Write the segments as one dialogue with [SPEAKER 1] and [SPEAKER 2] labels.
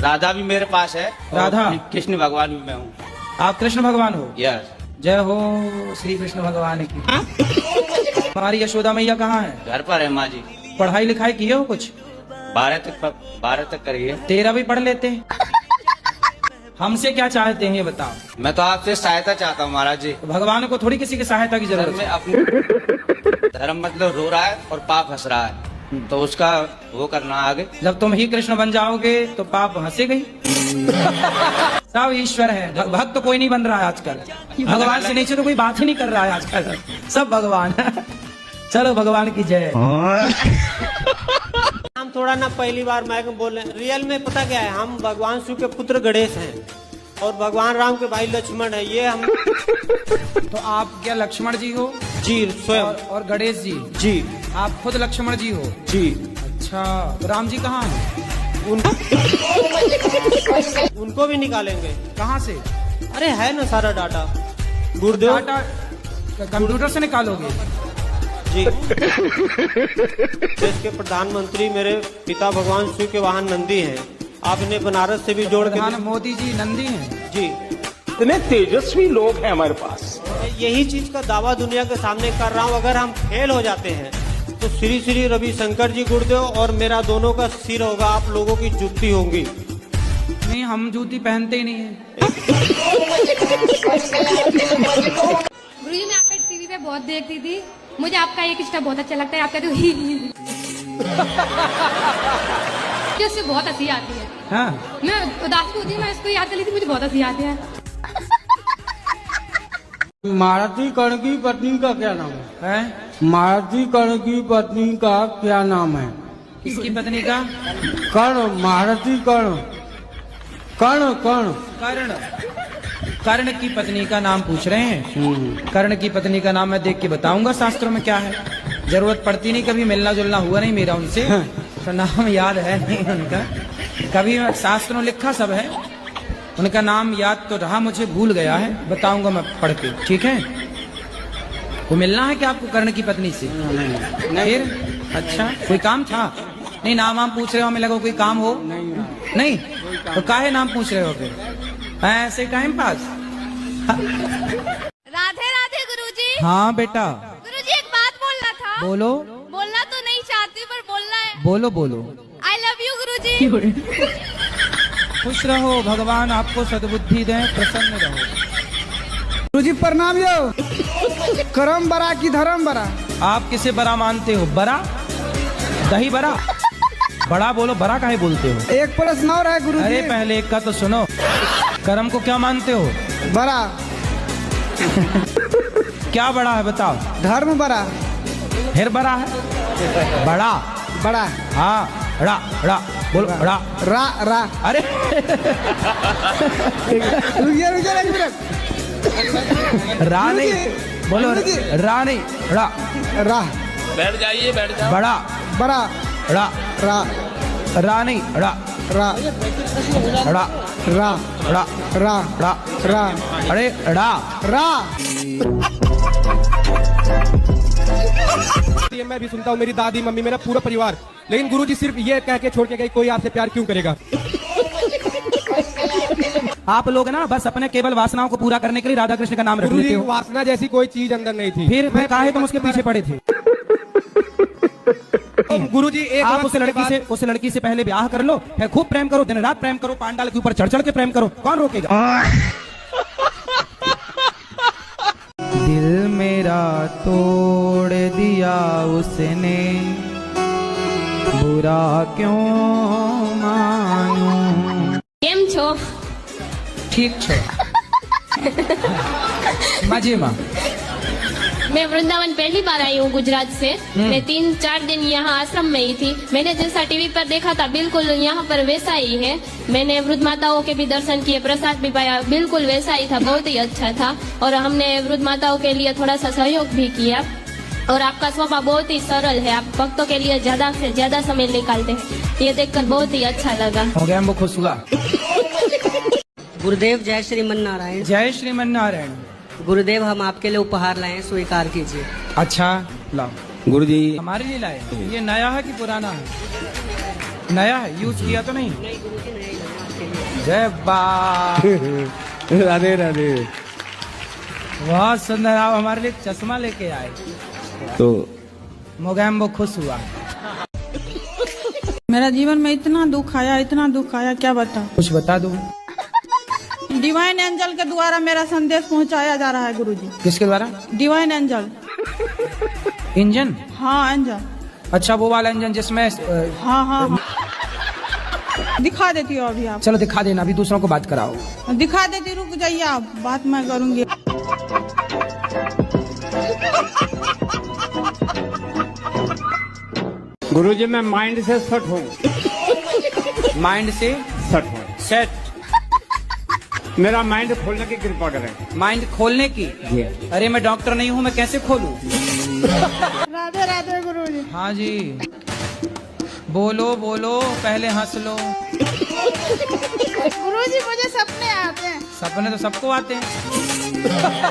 [SPEAKER 1] राधा भी मेरे पास है।
[SPEAKER 2] राधा?
[SPEAKER 1] कृष्ण भगवान भी मैं हूँ।
[SPEAKER 2] आप कृष्ण भगवान हो?
[SPEAKER 1] यस।
[SPEAKER 2] जय हो श्री कृष्ण भगवान की। हमारी यशोदा मैया कहाँ है?
[SPEAKER 1] घर पर है माँ जी।
[SPEAKER 2] पढ़ाई लिखाई किए हो कुछ?
[SPEAKER 1] 12 तक करिए।
[SPEAKER 2] तेरा भी पढ़ लेते। हमसे क्या चाहते हैं ये बताओ।
[SPEAKER 1] मैं तो आपसे सहायता चाहता हूँ महाराज जी।
[SPEAKER 2] तो भगवान को थोड़ी किसी की सहायता की
[SPEAKER 1] सर
[SPEAKER 2] जरूरत
[SPEAKER 1] मैं
[SPEAKER 2] है।
[SPEAKER 1] अपने धर्म मतलब रो रहा है और पाप हंस रहा है, तो उसका वो करना आगे।
[SPEAKER 2] जब तुम ही कृष्ण बन जाओगे तो पाप हंसेगा ही। सब ईश्वर है, भक्त तो कोई नहीं बन रहा है आजकल। भगवान से नीचे तो कोई बात ही नहीं कर रहा है आजकल, सब भगवान। चलो भगवान की जय।
[SPEAKER 3] हम थोड़ा ना पहली बार मैं बोल रहे हैं, रियल में पता क्या है, हम भगवान शिव के पुत्र गणेश हैं और भगवान राम के भाई लक्ष्मण है। ये हम
[SPEAKER 2] तो आप क्या लक्ष्मण जी हो?
[SPEAKER 3] जी स्वयं।
[SPEAKER 2] और गणेश जी?
[SPEAKER 3] जी।
[SPEAKER 2] आप खुद लक्ष्मण जी हो?
[SPEAKER 3] जी।
[SPEAKER 2] अच्छा, तो राम जी कहाँ हैं?
[SPEAKER 3] उनको भी निकालेंगे।
[SPEAKER 2] कहाँ से?
[SPEAKER 3] अरे है ना सारा डाटा गुरुदेव।
[SPEAKER 2] डाटा कंप्यूटर से निकालोगे?
[SPEAKER 3] जी। देश के प्रधानमंत्री मेरे पिता भगवान शिव के वाहन नंदी हैं। आप इन्हें बनारस से भी जोड़ के।
[SPEAKER 2] प्रधान मोदी जी नंदी हैं?
[SPEAKER 3] जी।
[SPEAKER 4] इतने तेजस्वी लोग हैं हमारे पास।
[SPEAKER 3] मैं यही चीज का दावा दुनिया के सामने कर रहा हूँ। अगर हम फेल हो जाते हैं तो श्री श्री रविशंकर जी गुरुदेव और मेरा दोनों का सिर होगा, आप लोगों की जुत्ती होंगी।
[SPEAKER 2] नहीं, हम जूती पहनते ही नहीं है।
[SPEAKER 5] गुरुजी मैं आपका टीवी पे बहुत देखती थी, मुझे आपका एक स्टेप बहुत अच्छा लगता है। आप कहते हो ही मुझे उससे बहुत हंसी आती है।
[SPEAKER 2] हाँ।
[SPEAKER 5] मैं उदास होती हूँ, मैं इसको याद कर लेती, मुझे बहुत हंसी आती है।
[SPEAKER 6] मारुति कर्ण की पत्नी का क्या नाम है? मारुति कर्ण की पत्नी का क्या नाम है?
[SPEAKER 2] किसकी पत्नी का?
[SPEAKER 6] कर्ण, मारुति कर्ण। कर्ण कर्ण
[SPEAKER 2] कर्ण। कर्ण की पत्नी का नाम पूछ रहे हैं? कर्ण की पत्नी का नाम मैं देख के बताऊंगा शास्त्रों में क्या है। जरूरत पड़ती नहीं, कभी मिलना जुलना हुआ नहीं मेरा उनसे, तो नाम याद है नहीं उनका। कभी शास्त्रों में लिखा सब है, उनका नाम याद तो रहा, मुझे भूल गया है, बताऊंगा मैं पढ़ के, ठीक है? वो मिलना है क्या आपको कर्ण की पत्नी से? फिर अच्छा कोई काम था? नहीं, नाम वाम पूछ रहे हो, हमें लगा कोई काम हो। नहीं तो काहे नाम पूछ रहे हो फिर? ऐसे टाइम पास।
[SPEAKER 7] राधे राधे गुरुजी।
[SPEAKER 2] हाँ बेटा।
[SPEAKER 7] गुरुजी एक बात बोलना था।
[SPEAKER 2] बोलो।
[SPEAKER 7] बोलना तो नहीं चाहती पर बोलना है।
[SPEAKER 2] बोलो बोलो।
[SPEAKER 7] आई लव यू गुरुजी।
[SPEAKER 2] खुश रहो, भगवान आपको सद्बुद्धि दें, प्रसन्न रहो।
[SPEAKER 6] गुरुजी प्रणाम यो। करम बरा की धर्म बरा?
[SPEAKER 2] आप किसे बड़ा मानते हो? बड़ा? दही बड़ा? बड़ा बोलो, बड़ा काहे बोलते हो?
[SPEAKER 6] एक प्रश्न और है गुरुजी।
[SPEAKER 2] अरे पहले एक का तो सुनो। कर्म को क्या मानते हो?
[SPEAKER 6] बरा।
[SPEAKER 2] क्या बड़ा है बताओ?
[SPEAKER 6] धर्म बरा।
[SPEAKER 2] फिर बड़ा है? बड़ा
[SPEAKER 6] बड़ा।
[SPEAKER 2] हाँ, ड़ा ड़ा बोलो, ड़ा।
[SPEAKER 6] रा रा।
[SPEAKER 2] अरे
[SPEAKER 6] रुकिए रुकिए एक मिनट।
[SPEAKER 2] रा नहीं बोलो, रा नहीं, ड़ा।
[SPEAKER 6] रा।
[SPEAKER 1] बैठ जाइए, बैठ जाओ।
[SPEAKER 2] बड़ा
[SPEAKER 6] बड़ा।
[SPEAKER 2] ड़ा।
[SPEAKER 6] रा।
[SPEAKER 2] रा नहीं, ड़ा
[SPEAKER 6] रा।
[SPEAKER 2] ड़ा
[SPEAKER 6] रा।
[SPEAKER 2] ड़ा
[SPEAKER 6] रा।
[SPEAKER 2] ड़ा
[SPEAKER 6] रा।
[SPEAKER 2] अरे ड़ा।
[SPEAKER 6] रा।
[SPEAKER 8] मैं भी सुनता हूँ, मेरी दादी मम्मी मेरा पूरा परिवार, लेकिन गुरुजी सिर्फ ये कह के छोड़ के गए कोई आपसे प्यार क्यों करेगा?
[SPEAKER 2] आप लोग ना बस अपने केवल वासनाओं को पूरा करने के लिए राधा कृष्ण का नाम रख लेते
[SPEAKER 8] गुरुजी
[SPEAKER 2] हो।
[SPEAKER 8] वासना जैसी कोई चीज अंदर नहीं थी।
[SPEAKER 2] फिर काहे तुम उसके पीछे पड़े थे?
[SPEAKER 8] गुरुजी एक
[SPEAKER 2] आप उस लड़की से पहले ब्याह कर लो, फिर खूब प्रेम करो, दिन रात प्रेम करो, पांडाल के ऊपर चढ़ चढ़ के प्रेम करो, कौन रोकेगा? दिल मेरा तोड़ दिया उसने, बुरा क्यों मानूं?
[SPEAKER 5] केम छो?
[SPEAKER 2] ठीक छो। मजे में।
[SPEAKER 5] मैं वृंदावन पहली बार आई हूँ गुजरात से। मैं 3-4 दिन यहाँ आश्रम में ही थी। मैंने जैसा टीवी पर देखा था बिल्कुल यहाँ पर वैसा ही है। मैंने वृद्ध माताओं के भी दर्शन किए, प्रसाद भी पाया, बिल्कुल वैसा ही था, बहुत ही अच्छा था। और हमने वृद्ध माताओं के लिए थोड़ा सा सहयोग भी किया। और आपका स्वभाव बहुत ही सरल है, आप भक्तों के लिए ज्यादा से ज्यादा समय निकालते हैं, ये देखकर बहुत ही अच्छा लगा।
[SPEAKER 2] हो गया, हमको खुश हुआ।
[SPEAKER 9] गुरुदेव जय श्रीमन नारायण।
[SPEAKER 2] जय श्रीमन नारायण।
[SPEAKER 9] गुरुदेव हम आपके लिए उपहार लाए हैं, स्वीकार कीजिए।
[SPEAKER 2] अच्छा लाओ।
[SPEAKER 8] गुरुजी
[SPEAKER 2] हमारे लिए लाए? ये नया है कि पुराना है? नया है, यूज किया तो नहीं?
[SPEAKER 9] नहीं गुरुजी नहीं।
[SPEAKER 2] जय बा।
[SPEAKER 6] राधे राधे।
[SPEAKER 2] बहुत सुंदर, आप हमारे लिए चश्मा लेके आए
[SPEAKER 6] तो
[SPEAKER 2] मोगैम्बो खुश हुआ।
[SPEAKER 10] मेरा जीवन में इतना दुख आया क्या बता।
[SPEAKER 2] कुछ बता दो।
[SPEAKER 10] डिवाइन एंजल के द्वारा मेरा संदेश पहुंचाया जा रहा है गुरुजी।
[SPEAKER 2] किसके द्वारा?
[SPEAKER 10] Divine angel.
[SPEAKER 2] इंजन?
[SPEAKER 10] हाँ एंजल।
[SPEAKER 2] अच्छा वो वाला इंजन जिसमें
[SPEAKER 10] हाँ। दिखा देती हो अभी आप।
[SPEAKER 2] चलो दिखा देना, अभी दूसरों को बात कराओ।
[SPEAKER 10] दिखा देती, रुक जाइए आप, बात मैं करूंगी।
[SPEAKER 6] गुरुजी मैं माइंड से सेट हूँ।
[SPEAKER 2] माइंड से
[SPEAKER 6] सेट हूँ।
[SPEAKER 2] सेट?
[SPEAKER 6] मेरा माइंड खोलने की कृपा करें।
[SPEAKER 2] माइंड खोलने की? अरे मैं डॉक्टर नहीं हूँ, मैं कैसे खोलूं?
[SPEAKER 10] राधे राधे गुरुजी।
[SPEAKER 2] हाँ जी, बोलो बोलो, पहले हंस लो।
[SPEAKER 10] गुरुजी मुझे सपने आते हैं।
[SPEAKER 2] सपने तो सबको आते हैं।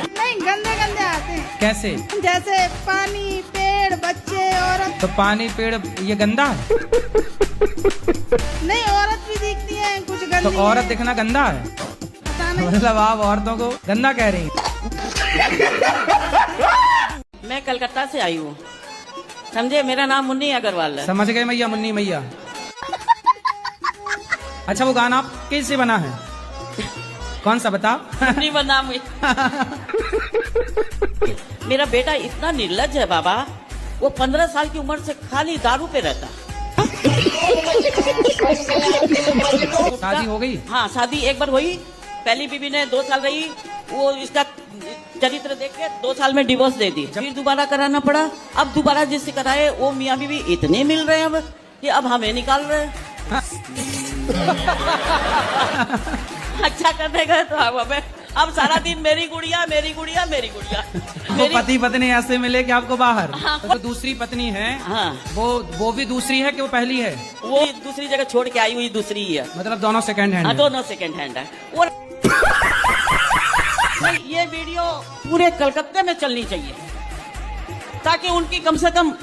[SPEAKER 10] नहीं, गंदे गंदे आते हैं।
[SPEAKER 2] कैसे?
[SPEAKER 10] जैसे पानी, पेड़, बच्चे, औरत।
[SPEAKER 2] तो पानी पेड़ ये गंदा है?
[SPEAKER 10] नहीं, औरत भी दिखती है कुछ गंदी।
[SPEAKER 2] तो औरत दिखना गंदा है?
[SPEAKER 10] पता नहीं।
[SPEAKER 2] मतलब आप औरतों को गंदा कह रही हैं?
[SPEAKER 11] मैं कलकत्ता से आई हूँ, समझे। मेरा नाम मुन्नी अग्रवाल है।
[SPEAKER 2] समझ गए मैया, मुन्नी मैया। अच्छा वो गाना आप कैसे बना है? कौन सा बता?
[SPEAKER 11] नहीं बना मेरा बेटा इतना निर्लज है बाबा, वो 15 साल की उम्र से खाली दारू पे रहता।
[SPEAKER 2] शादी हो गई?
[SPEAKER 11] हाँ शादी एक बार हुई, पहली बीवी ने 2 साल रही, वो इसका चरित्र देख के 2 साल में डिवोर्स दे दी। फिर दोबारा कराना पड़ा। अब दोबारा जिससे कराए वो मियाँ बीवी इतने मिल रहे हैं अब कि अब हमें निकाल रहे हैं। अच्छा करने गए तो अब सारा दिन मेरी गुड़िया।
[SPEAKER 2] वो पति पत्नी ऐसे मिले कि आपको बाहर। तो दूसरी पत्नी है।
[SPEAKER 11] हाँ।
[SPEAKER 2] वो भी दूसरी है कि वो पहली है?
[SPEAKER 11] वो दूसरी जगह छोड़ के आई हुई दूसरी ही है।
[SPEAKER 2] मतलब दोनों सेकंड हैंड?
[SPEAKER 11] हाँ दोनों सेकंड हैंड है। और ये वीडियो पूरे कलकत्ते में चलनी चाहिए ताकि उनकी कम से कम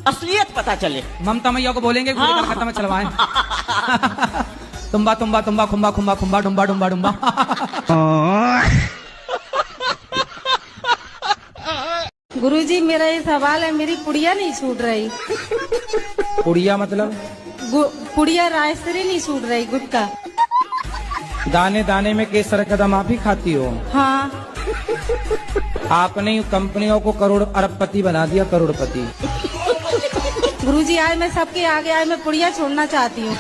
[SPEAKER 11] असलियत पता चले।
[SPEAKER 2] ममता मैया को बोलेंगे पूरे कलकत्ता में चलवाएं। तुम्बा तुम्बा तुम्बा खुम्बा खुम्बा खुम्बा डुम्बा डुम्बा डुम्बा।
[SPEAKER 10] गुरुजी मेरा ये सवाल है, मेरी पुड़िया नहीं छूट रही।
[SPEAKER 2] पुड़िया मतलब?
[SPEAKER 10] पुड़िया रायसरी नहीं छूट रही, गुटका।
[SPEAKER 2] दाने दाने में केसर कदम आप ही खाती हो?
[SPEAKER 10] हाँ।
[SPEAKER 2] आपने कंपनियों को करोड़ अरबपति बना दिया, करोड़पति।
[SPEAKER 10] गुरुजी आज मैं सबके आगे आज मैं पुड़िया छोड़ना चाहती हूँ।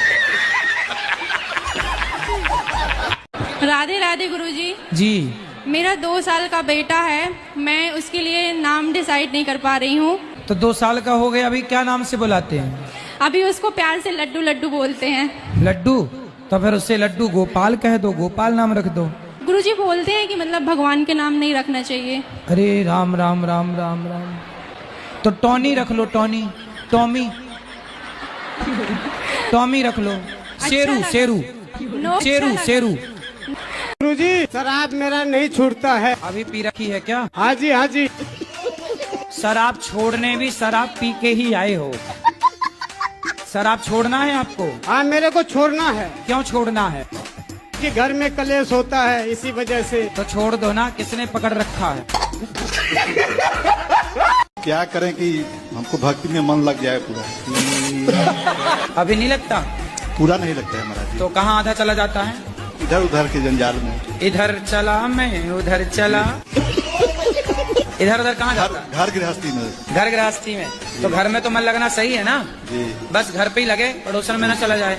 [SPEAKER 7] राधे राधे गुरुजी।
[SPEAKER 2] जी।
[SPEAKER 7] मेरा 2 साल का बेटा है, मैं उसके लिए नाम डिसाइड नहीं कर पा रही हूँ।
[SPEAKER 2] तो 2 साल का हो गया, अभी क्या नाम से बुलाते हैं?
[SPEAKER 7] अभी उसको प्यार से लड्डू लड्डू बोलते हैं।
[SPEAKER 2] लड्डू? तो फिर उससे लड्डू गोपाल कह दो, गोपाल नाम रख दो।
[SPEAKER 7] गुरुजी बोलते हैं कि मतलब भगवान के नाम नहीं रखना चाहिए।
[SPEAKER 2] अरे राम राम राम राम राम। तो टॉनी रख लो, टॉनी, टॉमी, टॉमी रख लो। शेरू शेरू शेरू शेरू।
[SPEAKER 6] गुरुजी शराब मेरा नहीं छूटता है।
[SPEAKER 2] अभी पी रखी है क्या?
[SPEAKER 6] हाँ जी हाँ जी।
[SPEAKER 2] शराब छोड़ने भी शराब पी के ही आए हो। शराब छोड़ना है आपको?
[SPEAKER 6] हाँ मेरे को छोड़ना है।
[SPEAKER 2] क्यों छोड़ना है?
[SPEAKER 6] कि घर में कलेश होता है इसी वजह से।
[SPEAKER 2] तो छोड़ दो ना, किसने पकड़ रखा है?
[SPEAKER 12] क्या करें कि हमको भक्ति में मन लग जाए पूरा।
[SPEAKER 2] अभी नहीं लगता?
[SPEAKER 12] पूरा नहीं लगता है महाराज।
[SPEAKER 2] तो कहाँ आधा चला जाता है?
[SPEAKER 12] इधर उधर के जंजाल में।
[SPEAKER 2] इधर चला मैं उधर चला। इधर उधर कहाँ जाता है?
[SPEAKER 12] घर गृहस्थी में।
[SPEAKER 2] घर गृहस्थी में? तो घर में तो मन लगना सही है ना
[SPEAKER 12] जी।
[SPEAKER 2] बस घर पे ही लगे, पड़ोसन में ना चला जाए।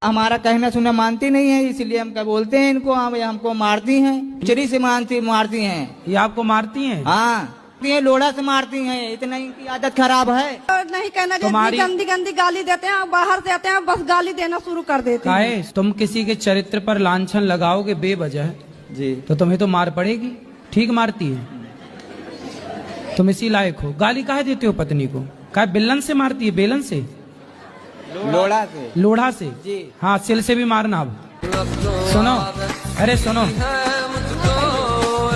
[SPEAKER 13] हमारा कहना सुना मानती नहीं है, इसलिए हम क्या बोलते हैं इनको, हमको मारती हैं, चरी से मारती हैं।
[SPEAKER 2] ये आपको मारती हैं?
[SPEAKER 13] हाँ लोड़ा से मारती हैं, इतना इनकी आदत खराब है।
[SPEAKER 10] नहीं कहना,
[SPEAKER 2] तुम्हारी
[SPEAKER 10] गंदी गंदी गाली देते हैं, बाहर से आते हैं बस गाली देना शुरू कर देते हैं।
[SPEAKER 2] तुम किसी के चरित्र पर लांछन लगाओगे बेवजह
[SPEAKER 13] जी,
[SPEAKER 2] तो तुम्हें तो मार पड़ेगी। ठीक मारती है, तुम इसी लायक हो। गाली काहे देते हो पत्नी को? क्या बेलन से मारती है? बेलन से?
[SPEAKER 13] लोड़ा से।
[SPEAKER 2] लोढ़ा से जी। हाँ सिल से भी मारना। अब सुनो, अरे सुनो,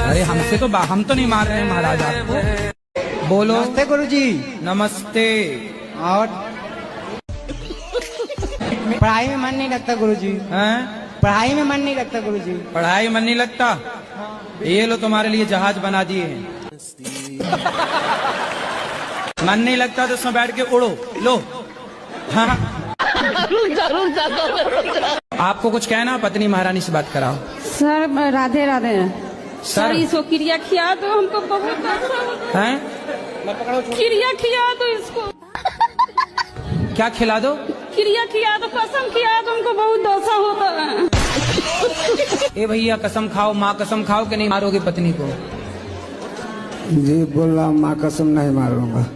[SPEAKER 2] अरे हमसे तो हम तो नहीं मार रहे हैं महाराज आपको। बोलो।
[SPEAKER 13] नमस्ते गुरुजी।
[SPEAKER 2] नमस्ते।
[SPEAKER 13] और पढ़ाई में मन नहीं लगता गुरुजी। पढ़ाई में मन नहीं लगता गुरुजी।
[SPEAKER 2] पढ़ाई मन नहीं लगता? ये लो तुम्हारे लिए जहाज बना दिए हैं। मन नहीं लगता तो उसमें बैठ के उड़ो, लो। हाँ। आपको कुछ कहना? पत्नी महारानी से बात कराओ।
[SPEAKER 10] सर राधे राधे।
[SPEAKER 2] सर
[SPEAKER 10] इसको क्रिया खिया तो हमको बहुत
[SPEAKER 2] हैं?
[SPEAKER 10] क्रिया खिया तो इसको
[SPEAKER 2] क्या खिला दो?
[SPEAKER 10] क्रिया खिया तो कसम खिया तो हमको बहुत दोषा होता है।
[SPEAKER 2] ए भैया कसम खाओ, माँ कसम खाओ कि नहीं मारोगे पत्नी को?
[SPEAKER 6] जी बोला माँ कसम नहीं मारूंगा।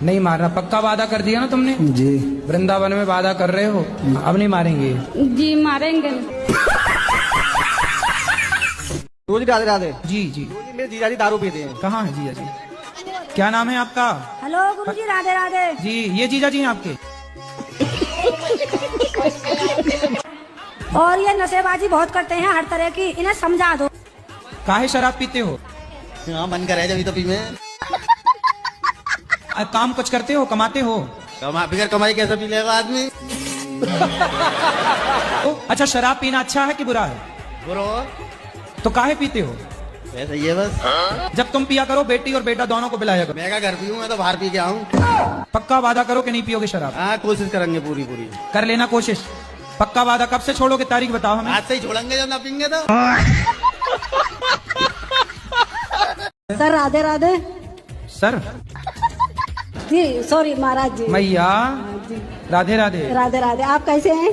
[SPEAKER 2] नहीं मारना? पक्का वादा कर दिया ना तुमने?
[SPEAKER 6] जी।
[SPEAKER 2] वृंदावन में वादा कर रहे हो, अब नहीं मारेंगे?
[SPEAKER 10] जी मारेंगे।
[SPEAKER 13] गुरुजी राधे राधे।
[SPEAKER 2] जी जी।
[SPEAKER 13] मेरे जीजाजी दारू पीते हैं।
[SPEAKER 2] कहाँ है जीजा जी? क्या नाम है आपका?
[SPEAKER 10] हेलो गुरुजी राधे राधे।
[SPEAKER 2] जी ये जीजा जी हैं आपके?
[SPEAKER 10] और ये नशेबाजी बहुत करते हैं हर तरह की, इन्हें समझा दो।
[SPEAKER 2] काहे शराब पीते हो?
[SPEAKER 1] हाँ मन करे जब तो पी में।
[SPEAKER 2] काम कुछ करते हो, कमाते हो?
[SPEAKER 1] बिगर कमाई कैसे पी लेगा आदमी?
[SPEAKER 2] अच्छा शराब पीना अच्छा है कि बुरा है?
[SPEAKER 1] बुरा।
[SPEAKER 2] तो काहे पीते हो?
[SPEAKER 1] ऐसा ही है बस।
[SPEAKER 2] जब तुम पिया करो बेटी और बेटा दोनों को पिलाया करो।
[SPEAKER 1] मैं क्या घर पीऊँ, मैं तो बाहर पी के आऊँ।
[SPEAKER 2] पक्का वादा करो कि नहीं पियोगे शराब?
[SPEAKER 1] हाँ कोशिश करेंगे पूरी।
[SPEAKER 2] कर लेना कोशिश। पक्का वादा? कब से छोड़ोगे, तारीख बताओ हमें।
[SPEAKER 1] आज से ही छोड़ेंगे जब ना पीएंगे तो।
[SPEAKER 10] सर राधे राधे।
[SPEAKER 2] सर
[SPEAKER 10] जी सॉरी महाराज जी।
[SPEAKER 2] मैया राधे राधे।
[SPEAKER 10] राधे राधे। आप कैसे हैं?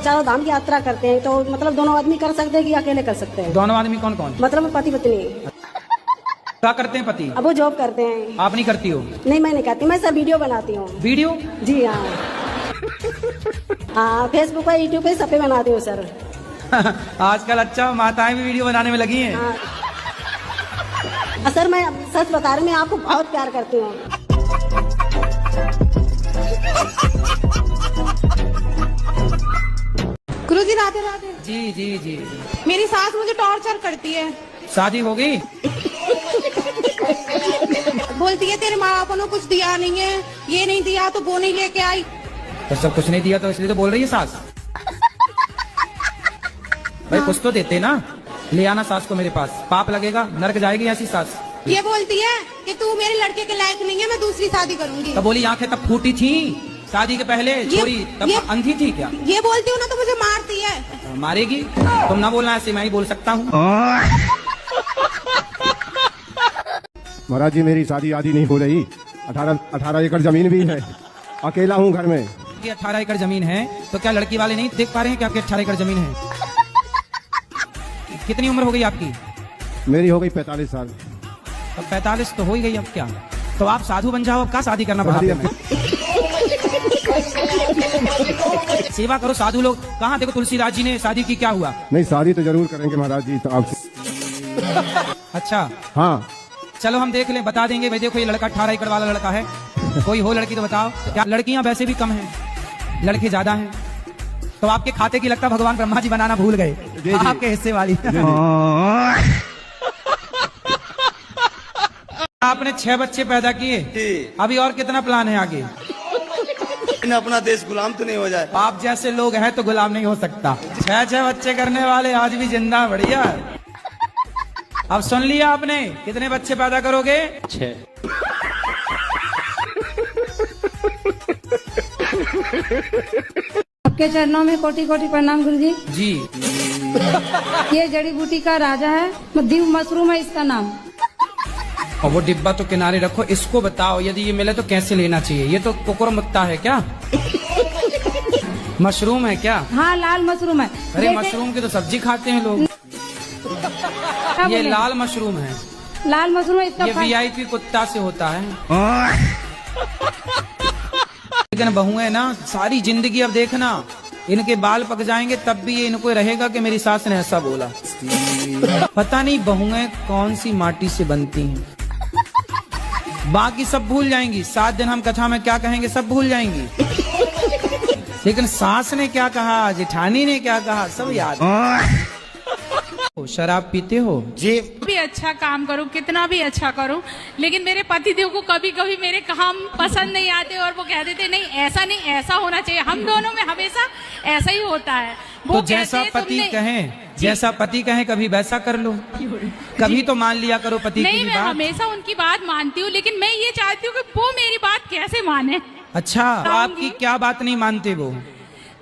[SPEAKER 10] चारों धाम की यात्रा करते हैं तो मतलब दोनों आदमी कर सकते हैं कि अकेले कर सकते हैं?
[SPEAKER 2] दोनों आदमी? कौन कौन?
[SPEAKER 10] मतलब पति पत्नी।
[SPEAKER 2] क्या करते हैं पति?
[SPEAKER 10] अब वो जॉब करते हैं।
[SPEAKER 2] आप नहीं करती हो?
[SPEAKER 10] नहीं मैं नहीं करती, मैं सर वीडियो बनाती हूँ।
[SPEAKER 2] वीडियो?
[SPEAKER 10] जी हाँ। हाँ फेसबुक पे यूट्यूब पे सब पे बनाती हूँ सर।
[SPEAKER 2] आजकल अच्छा माताएं भी वीडियो बनाने में लगी हैं।
[SPEAKER 10] हाँ। सर मैं सच बता रही हूँ, मैं आपको बहुत प्यार करती हूँ। गुरुजी राधे राधे।
[SPEAKER 2] जी जी जी।
[SPEAKER 10] मेरी सास मुझे टॉर्चर करती है।
[SPEAKER 2] शादी हो गई?
[SPEAKER 10] बोलती है तेरे माँ बाप ने कुछ दिया नहीं है, ये नहीं दिया तो वो नहीं लेके आई।
[SPEAKER 2] तो सब कुछ नहीं दिया तो इसलिए तो बोल रही है सास। भाई कुछ तो देते ना। ले आना सास को मेरे पास, पाप लगेगा, नरक जाएगी ऐसी सास।
[SPEAKER 10] ये बोलती है कि तू मेरे लड़के के लायक नहीं है, मैं दूसरी शादी करूंगी।
[SPEAKER 2] तब बोली आंखें तब फूटी थी शादी के पहले? छोरी तब अंधी थी क्या?
[SPEAKER 10] ये बोलती हूँ ना तो मुझे मारती है।
[SPEAKER 2] मारेगी? तुम ना बोलना, ऐसे मैं ही बोल सकता हूँ।
[SPEAKER 8] महाराज जी मेरी शादी आदि नहीं हो रही। 18 एकड़ जमीन भी है, अकेला हूँ घर में।
[SPEAKER 2] 18 एकड़ जमीन है तो क्या लड़की वाले नहीं देख पा रहे हैं कि आपकी 18 एकड़ जमीन है? कितनी उम्र हो गई आपकी?
[SPEAKER 8] मेरी हो गई 45 साल।
[SPEAKER 2] तो 45 तो हो ही गई, अब क्या? तो आप साधु बन जाओ, अब क्या शादी करना पड़ा? सेवा करो साधु लोग। कहाँ देखो तुलसीदास जी ने शादी की, क्या हुआ?
[SPEAKER 8] नहीं शादी तो जरूर करेंगे महाराज जी तो आपसे।
[SPEAKER 2] अच्छा
[SPEAKER 8] हाँ
[SPEAKER 2] चलो हम देख लें, बता देंगे। भाई देखो ये लड़का 18 एकड़ वाला लड़का है, कोई हो लड़की तो बताओ। क्या लड़कियां वैसे भी कम हैं, लड़के ज्यादा हैं? तो आपके खाते की लगता भगवान ब्रह्मा जी बनाना भूल गए, आपके हिस्से वाली। आपने 6 बच्चे पैदा किए, अभी और कितना प्लान है आगे?
[SPEAKER 1] अपना देश गुलाम तो नहीं हो जाए।
[SPEAKER 2] आप जैसे लोग हैं तो गुलाम नहीं हो सकता। 6 बच्चे करने वाले आज भी जिंदा, बढ़िया। अब सुन लिया आपने, कितने बच्चे पैदा करोगे?
[SPEAKER 3] 6।
[SPEAKER 10] आपके चरणों में कोटि कोटि प्रणाम गुरुजी।
[SPEAKER 2] जी।
[SPEAKER 10] ये जड़ी बूटी का राजा है, दिव मशरूम है इसका नाम।
[SPEAKER 2] और वो डिब्बा तो किनारे रखो, इसको बताओ यदि ये मिले तो कैसे लेना चाहिए? ये तो कुकुर मुत्ता है क्या? मशरूम है क्या?
[SPEAKER 10] हाँ लाल मशरूम है।
[SPEAKER 2] अरे मशरूम की तो सब्जी खाते हैं लोग। ये लाल मशरूम है।
[SPEAKER 10] लाल मशरूम है इसका।
[SPEAKER 2] ये VIP कुत्ता से होता है। लेकिन बहुएं ना सारी जिंदगी, अब देखना इनके बाल पक जाएंगे तब भी ये इनको रहेगा कि मेरी सास ने ऐसा बोला। पता नहीं बहुएं कौन सी माटी से बनती हैं। बाकी सब भूल जाएंगी, 7 दिन हम कथा में क्या कहेंगे सब भूल जाएंगी, लेकिन सास ने क्या कहा, जेठानी ने क्या कहा, सब याद। शराब पीते हो?
[SPEAKER 1] जी।
[SPEAKER 10] भी
[SPEAKER 7] अच्छा काम करूं, कितना भी अच्छा करूं, लेकिन मेरे पतिदेव को कभी कभी मेरे काम पसंद नहीं आते और वो कह देते नहीं ऐसा होना चाहिए। हम दोनों में हमेशा ऐसा ही होता है।
[SPEAKER 2] तो जैसा पति कहें कभी वैसा कर लो, कभी तो मान लिया करो पति की
[SPEAKER 7] नहीं,
[SPEAKER 2] भी
[SPEAKER 7] मैं
[SPEAKER 2] बात।
[SPEAKER 7] हमेशा उनकी बात मानती हूँ, लेकिन मैं ये चाहती हूँ कि वो मेरी बात कैसे माने।
[SPEAKER 2] अच्छा, तो आपकी क्या बात नहीं मानते वो?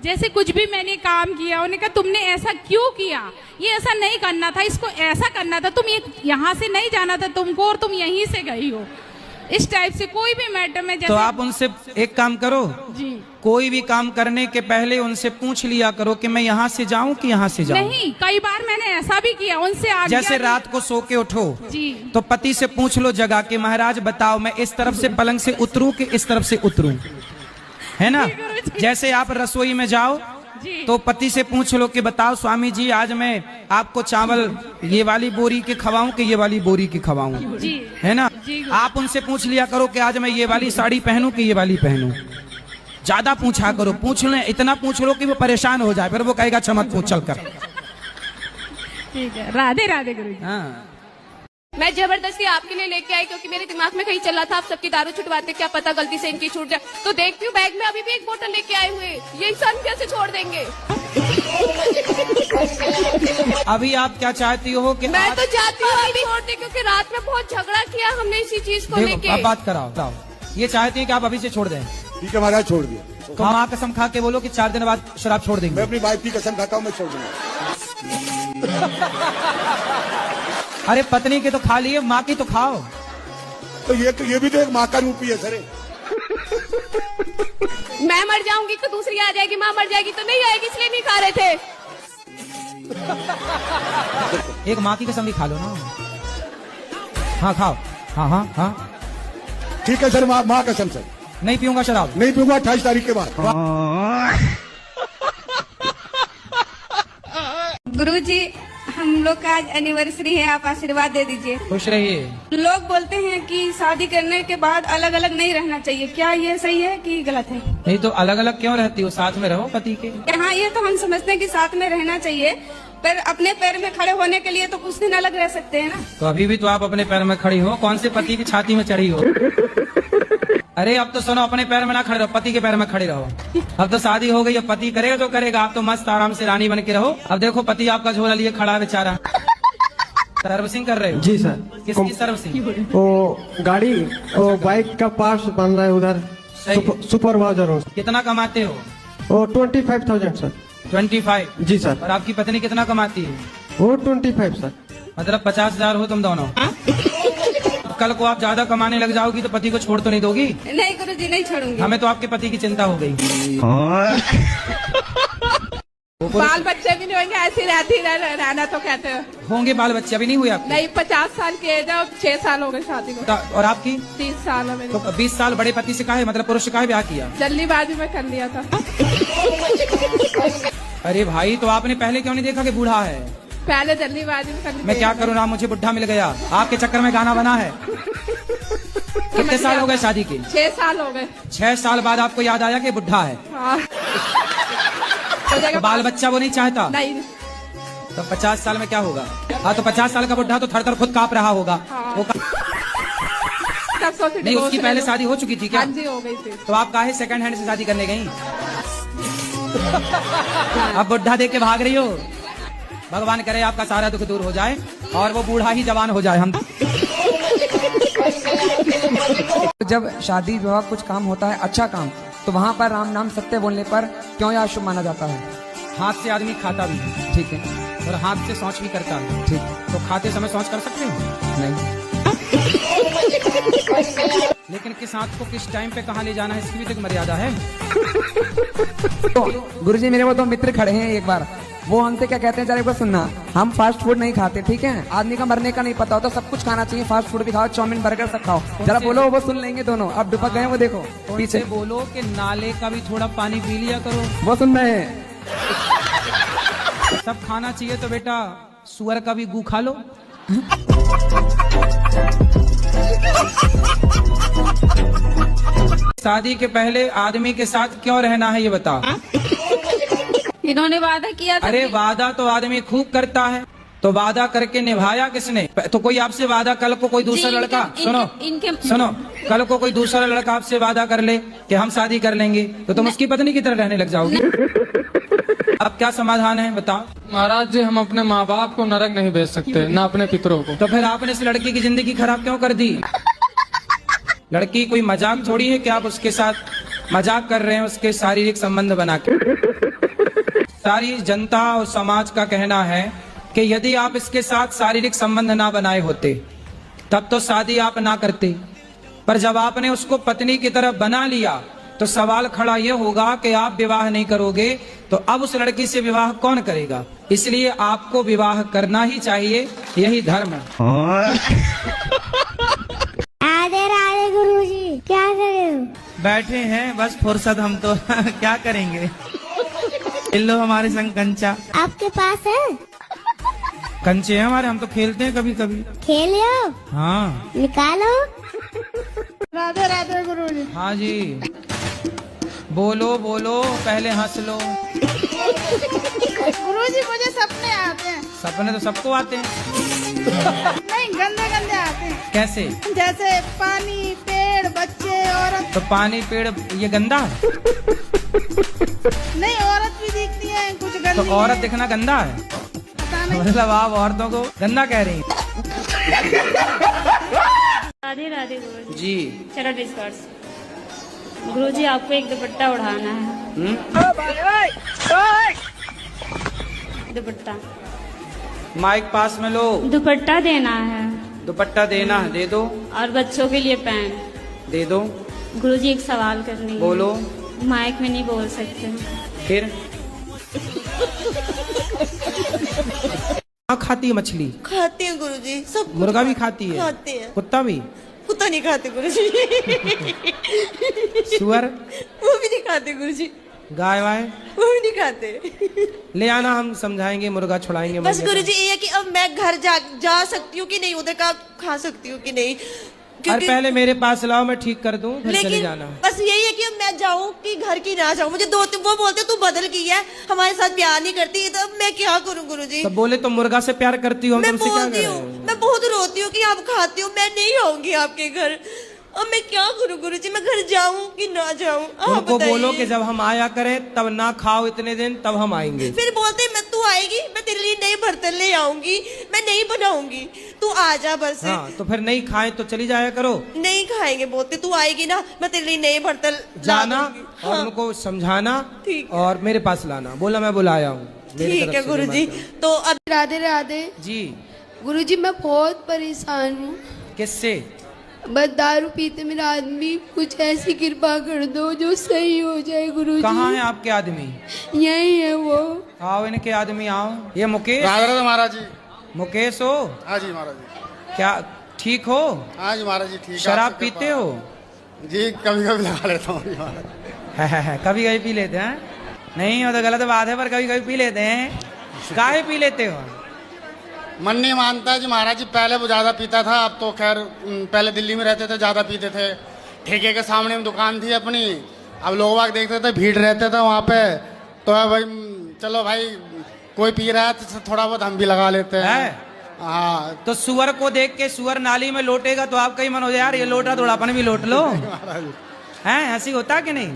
[SPEAKER 7] जैसे कुछ भी मैंने काम किया, उन्होंने कहा तुमने ऐसा क्यों किया, ये ऐसा नहीं करना था, इसको ऐसा करना था, तुम यहाँ से नहीं जाना था तुमको और तुम यहीं से गई हो। इस टाइप से कोई भी मैटर में जैसे
[SPEAKER 2] तो आप उनसे एक काम करो
[SPEAKER 7] जी,
[SPEAKER 2] कोई भी काम करने के पहले उनसे पूछ लिया करो कि मैं यहाँ से जाऊँ कि यहाँ से जाऊँ।
[SPEAKER 7] नहीं, कई बार मैंने ऐसा भी किया उनसे
[SPEAKER 2] जैसे रात को सो के उठो
[SPEAKER 7] जी,
[SPEAKER 2] तो पति से पूछ लो जगा के, महाराज बताओ मैं इस तरफ से पलंग से उतरूं कि इस तरफ से उतरूं, है ना। जैसे आप रसोई में जाओ तो पति से पूछ लो कि बताओ स्वामी जी आज मैं आपको चावल ये वाली बोरी के खवाऊं कि ये वाली बोरी के खवाऊं, है ना। आप उनसे पूछ लिया करो कि आज मैं ये वाली साड़ी पहनूं कि ये वाली पहनूं। ज्यादा पूछा करो, पूछ ले, इतना पूछ लो कि वो परेशान हो जाए, फिर वो कहेगा अच्छा मत पूछ, चल कर।
[SPEAKER 7] ठीक है, राधे राधे गुरु जी।
[SPEAKER 2] हाँ,
[SPEAKER 5] मैं जबरदस्ती आपके लिए लेके आई क्योंकि मेरे दिमाग में कहीं चला था आप सबकी दारू छुटवाते, क्या पता गलती से इनकी छूट जाए। तो देखती हूँ बैग में अभी भी एक बोतल लेके आए हुए, ये इंसान कैसे छोड़ देंगे।
[SPEAKER 2] अभी आप क्या चाहती हो कि
[SPEAKER 5] मैं तो चाहती हूँ अभी छोड़ दे, क्योंकि रात में बहुत झगड़ा किया हमने इसी चीज को लेके।
[SPEAKER 2] अब बात कराओ, ये चाहती है कि आप अभी से छोड़ दें।
[SPEAKER 12] ठीक है महाराज, छोड़ दिया।
[SPEAKER 2] तो माँ कसम खा के बोलो कि 4 दिन बाद शराब छोड़ देंगे।
[SPEAKER 12] मैं अपनी वाइफ की कसम खाता हूँ, मैं छोड़ दूंगा।
[SPEAKER 2] अरे पत्नी की तो खा लिए, माँ की तो खाओ।
[SPEAKER 12] तो ये भी तो एक माँ का रूप ही है सर।
[SPEAKER 5] मैं मर जाऊंगी तो दूसरी आ जाएगी, माँ मर जाएगी तो नहीं आएगी, इसलिए नहीं खा रहे थे।
[SPEAKER 2] एक माँ की कसम भी खा लो ना। हाँ खाओ, हाँ हाँ हाँ
[SPEAKER 12] ठीक है सर, माँ कसम सर।
[SPEAKER 2] नहीं पीऊंगा शराब,
[SPEAKER 12] नहीं पीऊंगा 28 तारीख के बाद।
[SPEAKER 7] गुरुजी, हम लोग का आज एनिवर्सरी है, आप आशीर्वाद दे दीजिए।
[SPEAKER 2] खुश रहिए।
[SPEAKER 7] लोग बोलते हैं कि शादी करने के बाद अलग अलग नहीं रहना चाहिए, क्या ये सही है कि गलत है?
[SPEAKER 2] नहीं तो अलग अलग क्यों रहती हो, साथ में रहो पति के।
[SPEAKER 7] हाँ, ये तो हम समझते हैं कि साथ में रहना चाहिए, पर अपने पैर में खड़े होने के लिए तो कुछ दिन अलग रह सकते हैं ना।
[SPEAKER 2] तो अभी भी तो आप अपने पैर में खड़ी हो, कौन से पति की छाती में चढ़ी हो। अरे अब तो सुनो, अपने पैर में ना खड़े रहो, पति के पैर में खड़े रहो। अब तो शादी हो गई, अब पति करेगा तो करेगा, आप तो मस्त आराम से रानी बन के रहो। अब देखो पति आपका झोला लिए खड़ा बेचारा। सर्विसिंग कर रहे हो?
[SPEAKER 6] जी सर।
[SPEAKER 2] किसकी सर्विसिंग?
[SPEAKER 6] वो गाड़ी, वो बाइक का पार्ट्स बन रहा है उधर, सुपरवाइजर हूँ।
[SPEAKER 2] कितना कमाते हो?
[SPEAKER 6] वो 25,000 सर।
[SPEAKER 2] 25?
[SPEAKER 6] जी सर।
[SPEAKER 2] और आपकी पत्नी कितना कमाती है?
[SPEAKER 6] वो 25 सर।
[SPEAKER 2] मतलब 50,000 हो तुम दोनों। कल को आप ज्यादा कमाने लग जाओगी तो पति को छोड़ तो नहीं दोगी?
[SPEAKER 7] नहीं गुरुजी, नहीं छोड़ूंगी।
[SPEAKER 2] हमें तो आपके पति की चिंता हो गई।
[SPEAKER 7] बाल बच्चे भी नहीं होंगे, ऐसी रहना तो कहते हैं।
[SPEAKER 2] होंगे बाल बच्चे, अभी नहीं हुए आपके?
[SPEAKER 7] नहीं, 50 साल की एज है, 6 साल हो गए शादी को।
[SPEAKER 2] और आपकी?
[SPEAKER 7] 30 साल है मेरी।
[SPEAKER 2] तो 20 साल बड़े पति से काहे, मतलब पुरुष से काहे ब्याह किया?
[SPEAKER 7] जल्दीबाजी में कर लिया था।
[SPEAKER 2] अरे भाई, तो आपने पहले क्यों नहीं देखा कि बूढ़ा है?
[SPEAKER 7] पहले जल्दीबाजी में कर लिया।
[SPEAKER 2] मैं क्या करूँ ना, मुझे बुढ़ा मिल गया, आपके चक्कर में गाना बना है। कितने साल हो गए शादी के?
[SPEAKER 7] 6 साल हो गए।
[SPEAKER 2] 6 साल बाद आपको याद आया कि बुढ़ा है।
[SPEAKER 7] हाँ।
[SPEAKER 2] तो बाल बच्चा वो नहीं चाहता?
[SPEAKER 7] नहीं।
[SPEAKER 2] तो 50 साल में क्या होगा? हाँ, तो 50 साल का बुढ़ा तो थर थर खुद कांप रहा होगा।
[SPEAKER 7] हाँ।
[SPEAKER 2] नहीं, उसकी पहले शादी हो चुकी थी क्या?
[SPEAKER 7] हाँ जी, हो गई थी।
[SPEAKER 2] तो आप काहे सेकंड हैंड से शादी करने गई? अब बुढ़ा देख के भाग रही हो? भगवान करे आपका सारा दुख दूर हो जाए और वो बूढ़ा ही जवान हो जाए। हम
[SPEAKER 14] जब शादी विवाह कुछ काम होता है, अच्छा काम, तो वहाँ पर राम नाम सत्य बोलने पर क्यों या शुभ माना जाता है?
[SPEAKER 2] हाथ से आदमी खाता भी है,
[SPEAKER 14] ठीक है,
[SPEAKER 2] और हाथ से शौच भी करता है,
[SPEAKER 14] ठीक।
[SPEAKER 2] तो खाते समय शौच कर सकते हो?
[SPEAKER 14] नहीं।
[SPEAKER 2] लेकिन किस हाथ को किस टाइम पे कहाँ ले जाना है, इसकी भी तो एक मर्यादा है।
[SPEAKER 14] तो गुरुजी, मेरे वो 2 मित्र खड़े हैं, एक बार वो हमसे क्या कहते हैं, जरा एक बार सुनना। हम फास्ट फूड नहीं खाते, ठीक है? आदमी का मरने का नहीं पता होता, सब कुछ खाना चाहिए, फास्ट फूड भी खाओ, चाउमीन बर्गर सब खाओ। जरा बोलो, वो सुन लेंगे दोनों। अब दुपक गए, वो देखो पीछे।
[SPEAKER 2] बोलो कि नाले का भी थोड़ा पानी पी लिया करो।
[SPEAKER 14] वो सुन रहे हैं।
[SPEAKER 2] सब खाना चाहिए तो बेटा सुअर का भी गू खा लो। शादी के पहले आदमी के साथ क्यों रहना है, ये बता।
[SPEAKER 7] इन्होंने वादा किया था।
[SPEAKER 2] अरे वादा तो आदमी खूब करता है, तो वादा करके निभाया किसने? तो कोई आपसे वादा, कल को कोई दूसरा
[SPEAKER 5] जी,
[SPEAKER 2] लड़का,
[SPEAKER 5] इनके
[SPEAKER 2] सुनो, कल को कोई दूसरा लड़का आपसे वादा कर ले कि हम शादी कर लेंगे, तो तुम उसकी पत्नी की तरह रहने लग जाओगी। अब क्या समाधान है बताओ?
[SPEAKER 6] महाराज जी, हम अपने माँ बाप को नरक नहीं भेज सकते, ना अपने पितरों को।
[SPEAKER 2] तो फिर आपने इस लड़की की जिंदगी खराब क्यों कर दी? लड़की कोई मजाक थोड़ी है कि आप उसके साथ मजाक कर रहे हैं, उसके शारीरिक संबंध बना के। सारी जनता और समाज का कहना है कि यदि आप इसके साथ शारीरिक संबंध ना बनाए होते तब तो शादी आप ना करते, पर जब आपने उसको पत्नी की तरफ बना लिया तो सवाल खड़ा यह होगा कि आप विवाह नहीं करोगे तो अब उस लड़की से विवाह कौन करेगा? इसलिए आपको विवाह करना ही चाहिए, यही धर्म है।
[SPEAKER 15] राधे राधे गुरुजी, क्या कर रहे हो?
[SPEAKER 16] बैठे हैं बस फुर्सत, हम तो क्या करेंगे। लो हमारे संग कंचा।
[SPEAKER 15] आपके पास है?
[SPEAKER 16] कंचे हैं हमारे, हम तो खेलते हैं कभी कभी।
[SPEAKER 15] खेलो।
[SPEAKER 16] हाँ
[SPEAKER 15] निकालो।
[SPEAKER 17] राधे राधे गुरुजी।
[SPEAKER 2] हाँ जी, बोलो बोलो, पहले हंस लो।
[SPEAKER 17] गुरुजी मुझे सपने आते हैं।
[SPEAKER 2] सपने तो सबको आते हैं।
[SPEAKER 17] नहीं, गंदे गंदे आते हैं।
[SPEAKER 2] कैसे?
[SPEAKER 17] जैसे पानी, पेड़, बच्चे, औरत।
[SPEAKER 2] तो पानी, पेड़ ये गंदा है?
[SPEAKER 17] नहीं, औरत भी दिखती है कुछ गंदी।
[SPEAKER 2] तो औरत दिखना गंदा है? मतलब आप औरतों को गंदा कह रही हैं?
[SPEAKER 5] राधे राधे गुरुजी।
[SPEAKER 2] जी।
[SPEAKER 5] चरण स्पर्श। गुरुजी आपको एक दुपट्टा उड़ाना है। दुपट्टा।
[SPEAKER 2] माइक पास में लो।
[SPEAKER 5] दुपट्टा देना है।
[SPEAKER 2] दुपट्टा देना है, दे दो।
[SPEAKER 5] और बच्चों के लिए पैंट
[SPEAKER 2] दे दो।
[SPEAKER 5] गुरुजी एक सवाल करनी है।
[SPEAKER 2] बोलो।
[SPEAKER 5] माइक में नहीं बोल सकते।
[SPEAKER 2] फिर खाती है मछली?
[SPEAKER 18] खाते हैं गुरुजी, सब।
[SPEAKER 2] मुर्गा भी खाती है?
[SPEAKER 18] खाते हैं।
[SPEAKER 2] कुत्ता भी?
[SPEAKER 18] कुत्ता नहीं खाते गुरुजी।
[SPEAKER 2] सुअर?
[SPEAKER 18] वो भी नहीं खाते गुरुजी।
[SPEAKER 2] गाय वाय?
[SPEAKER 18] वो भी नहीं खाते।
[SPEAKER 2] ले आना, हम समझाएंगे, मुर्गा छुड़ाएंगे।
[SPEAKER 18] बस गुरुजी ये है कि अब मैं घर जा सकती हूँ कि नहीं, उधर का खा सकती हूँ कि नहीं,
[SPEAKER 2] और पहले मेरे पास लाओ, मैं ठीक कर दूं, फिर चले जाना।
[SPEAKER 18] बस यही है कि अब मैं जाऊं कि घर की ना जाऊं। मुझे वो बोलते तू बदल गई है, हमारे साथ प्यार नहीं करती, तो अब मैं क्या करूं गुरुजी?
[SPEAKER 2] तो बोले तो मुर्गा से प्यार करती हो, तुमसे क्या करें?
[SPEAKER 18] मैं बहुत रोती हूँ कि आप खाती हो, मैं नहीं आऊंगी आपके घर। अब मैं क्या करूं गुरुजी, मैं घर जाऊं कि ना जाऊं?
[SPEAKER 2] उनको बोलो कि जब हम आया करें तब ना खाओ इतने दिन, तब हम आएंगे।
[SPEAKER 18] फिर बोलते मैं तू आएगी, मैं तेरे लिए नए बर्तन ले आऊंगी, मैं नहीं बनाऊंगी, तू आ जा बस।
[SPEAKER 2] हाँ, तो फिर नहीं खाए तो चली जाया करो। नहीं
[SPEAKER 18] खाएंगे, बोलते तू आएगी ना, मैं तेरे लिए नए बर्तन
[SPEAKER 2] जाना और उनको समझाना और मेरे पास लाना। बोला मैं बुलाया हूँ।
[SPEAKER 18] ठीक है गुरुजी। तो अब
[SPEAKER 17] राधे राधे
[SPEAKER 2] जी।
[SPEAKER 17] गुरुजी मैं बहुत परेशान हूँ।
[SPEAKER 2] किससे?
[SPEAKER 17] बस दारू पीते मेरा आदमी, कुछ ऐसी कृपा कर दो जो सही हो जाए गुरुजी।
[SPEAKER 2] कहाँ है आपके आदमी?
[SPEAKER 17] यही है वो।
[SPEAKER 2] आओ इनके आदमी आओ। ये मुकेश?
[SPEAKER 19] राधे महाराज जी।
[SPEAKER 2] मुकेश हो?
[SPEAKER 19] हाँ जी महाराज जी।
[SPEAKER 2] क्या ठीक हो?
[SPEAKER 19] हाँ जी महाराज जी ठीक।
[SPEAKER 2] शराब पीते हो?
[SPEAKER 19] जी कभी कभी लगा लेता हूँ।
[SPEAKER 2] कभी कभी पी लेते हैं? नहीं वो तो गलत बात है, पर कभी कभी पी लेते हैं। काहे पी लेते हो?
[SPEAKER 19] मन नहीं मानता है जी महाराज जी। पहले वो ज्यादा पीता था, अब तो खैर पहले दिल्ली में रहते थे, ज्यादा पीते थे। ठेके के सामने में दुकान थी अपनी, अब लोग बाग देखते थे, भीड़ रहते थे वहाँ पे, तो भाई चलो भाई कोई पी रहा है तो थोड़ा बहुत हम भी लगा लेते हैं। हाँ।
[SPEAKER 2] तो सुअर को देख के सुअर नाली में लोटेगा तो आपका ही मन हो जाए यार ये लोटा थोड़ा अपन भी लोट लो। हैं, हंसी होता कि नहीं?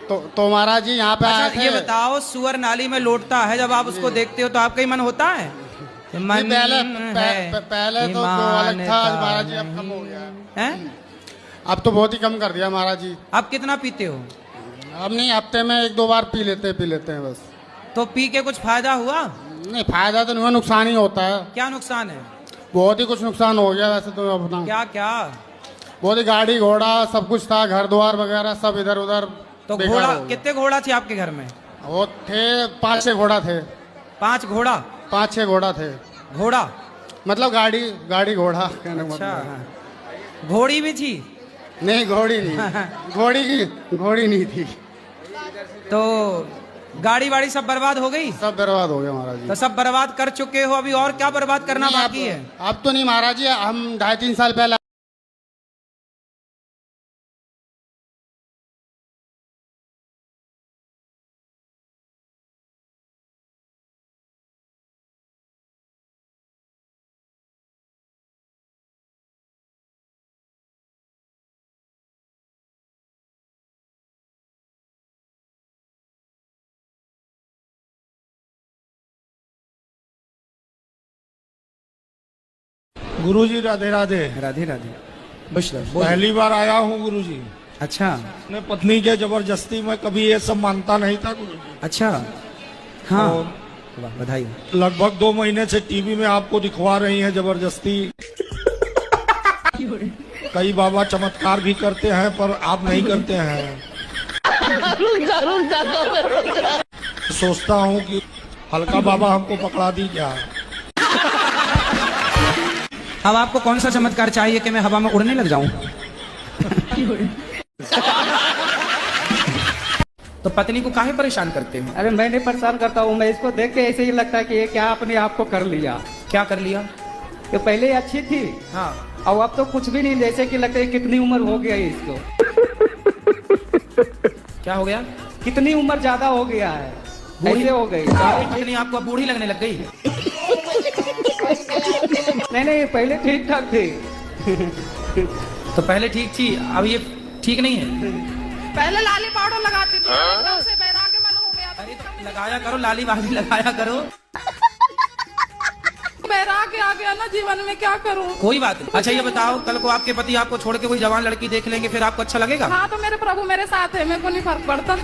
[SPEAKER 19] तो महाराज जी यहाँ पे
[SPEAKER 2] अच्छा, ये बताओ, सुअर नाली में लोटता है, जब आप उसको देखते हो तो आपका ही मन होता है?
[SPEAKER 19] पहले तो अलग था महाराज जी, अब कम हो गया है। अब तो बहुत ही कम कर दिया महाराज जी।
[SPEAKER 2] अब कितना पीते हो?
[SPEAKER 19] अब नहीं, हफ्ते में 1-2 बार पी लेते हैं बस।
[SPEAKER 2] तो पी के कुछ फायदा हुआ?
[SPEAKER 19] नहीं, फायदा तो नहीं हुआ, नुकसान ही होता है।
[SPEAKER 2] क्या नुकसान है?
[SPEAKER 19] बहुत ही कुछ नुकसान हो गया वैसे तो अपना।
[SPEAKER 2] क्या क्या?
[SPEAKER 19] बहुत ही गाड़ी घोड़ा सब कुछ था, घर द्वार वगैरह सब इधर उधर।
[SPEAKER 2] तो घोड़ा, कितने घोड़ा थे आपके घर में?
[SPEAKER 19] वो थे 5-6 घोड़ा थे।
[SPEAKER 2] 5 घोड़ा?
[SPEAKER 19] 5-6 घोड़ा थे।
[SPEAKER 2] घोड़ा
[SPEAKER 19] मतलब गाड़ी घोड़ा।
[SPEAKER 2] अच्छा, घोड़ी भी थी?
[SPEAKER 19] नहीं घोड़ी नहीं। घोड़ी नहीं थी।
[SPEAKER 2] तो गाड़ी वाड़ी सब बर्बाद हो गई?
[SPEAKER 19] सब बर्बाद हो गया महाराज जी।
[SPEAKER 2] तो सब बर्बाद कर चुके हो, अभी और क्या बर्बाद करना बाकी है?
[SPEAKER 19] अब तो नहीं महाराज जी, हम 2.5-3 साल पहले
[SPEAKER 6] गुरुजी राधे राधे।
[SPEAKER 2] राधे राधे। खुश रहो, बोलो।
[SPEAKER 6] पहली बार आया हूँ गुरुजी।
[SPEAKER 2] अच्छा।
[SPEAKER 6] अपने पत्नी के जबरदस्ती में कभी ये सब मानता नहीं था गुरुजी।
[SPEAKER 2] अच्छा। हाँ, वाह, बधाई।
[SPEAKER 6] लगभग 2 महीने से टीवी में आपको दिखवा रही है जबरदस्ती। कई बाबा चमत्कार भी करते हैं पर आप नहीं करते हैं। सोचता हूँ कि हल्का बाबा हमको पकड़ा दी क्या।
[SPEAKER 2] अब आपको कौन सा चमत्कार चाहिए कि मैं हवा में उड़ने लग जाऊं? तो पत्नी को काहे परेशान करते हो?
[SPEAKER 13] अरे मैं नहीं परेशान करता हूँ, मैं इसको देख के ऐसे ही लगता है कि ये क्या अपने आप को कर लिया।
[SPEAKER 2] क्या कर लिया?
[SPEAKER 13] ये पहले अच्छी थी,
[SPEAKER 2] हाँ,
[SPEAKER 13] और अब तो कुछ भी नहीं, जैसे कि लगता है कितनी उम्र हो गया है इसको।
[SPEAKER 2] क्या हो गया?
[SPEAKER 13] कितनी उम्र ज्यादा हो गया है, ऐसे हो गई।
[SPEAKER 2] पत्नी आपको बूढ़ी लगने लग गई?
[SPEAKER 13] नहीं, पहले ठीक ठाक थी।
[SPEAKER 2] तो पहले ठीक थी, अब ये ठीक नहीं है?
[SPEAKER 7] पहले लाली पाउडर लगाती थी, एकदम से बैराग मन हो गया।
[SPEAKER 2] अरे तो लगाया करो, लाली बाजी लगाया करो।
[SPEAKER 7] बैराग आ गया ना जीवन में, क्या करूं?
[SPEAKER 2] कोई बात नहीं। अच्छा ये बताओ, कल को आपके पति आपको छोड़ के कोई जवान लड़की देख लेंगे, फिर आपको अच्छा लगेगा?
[SPEAKER 7] हाँ, तो मेरे प्रभु मेरे साथ है, मेरे को नहीं फर्क पड़ता।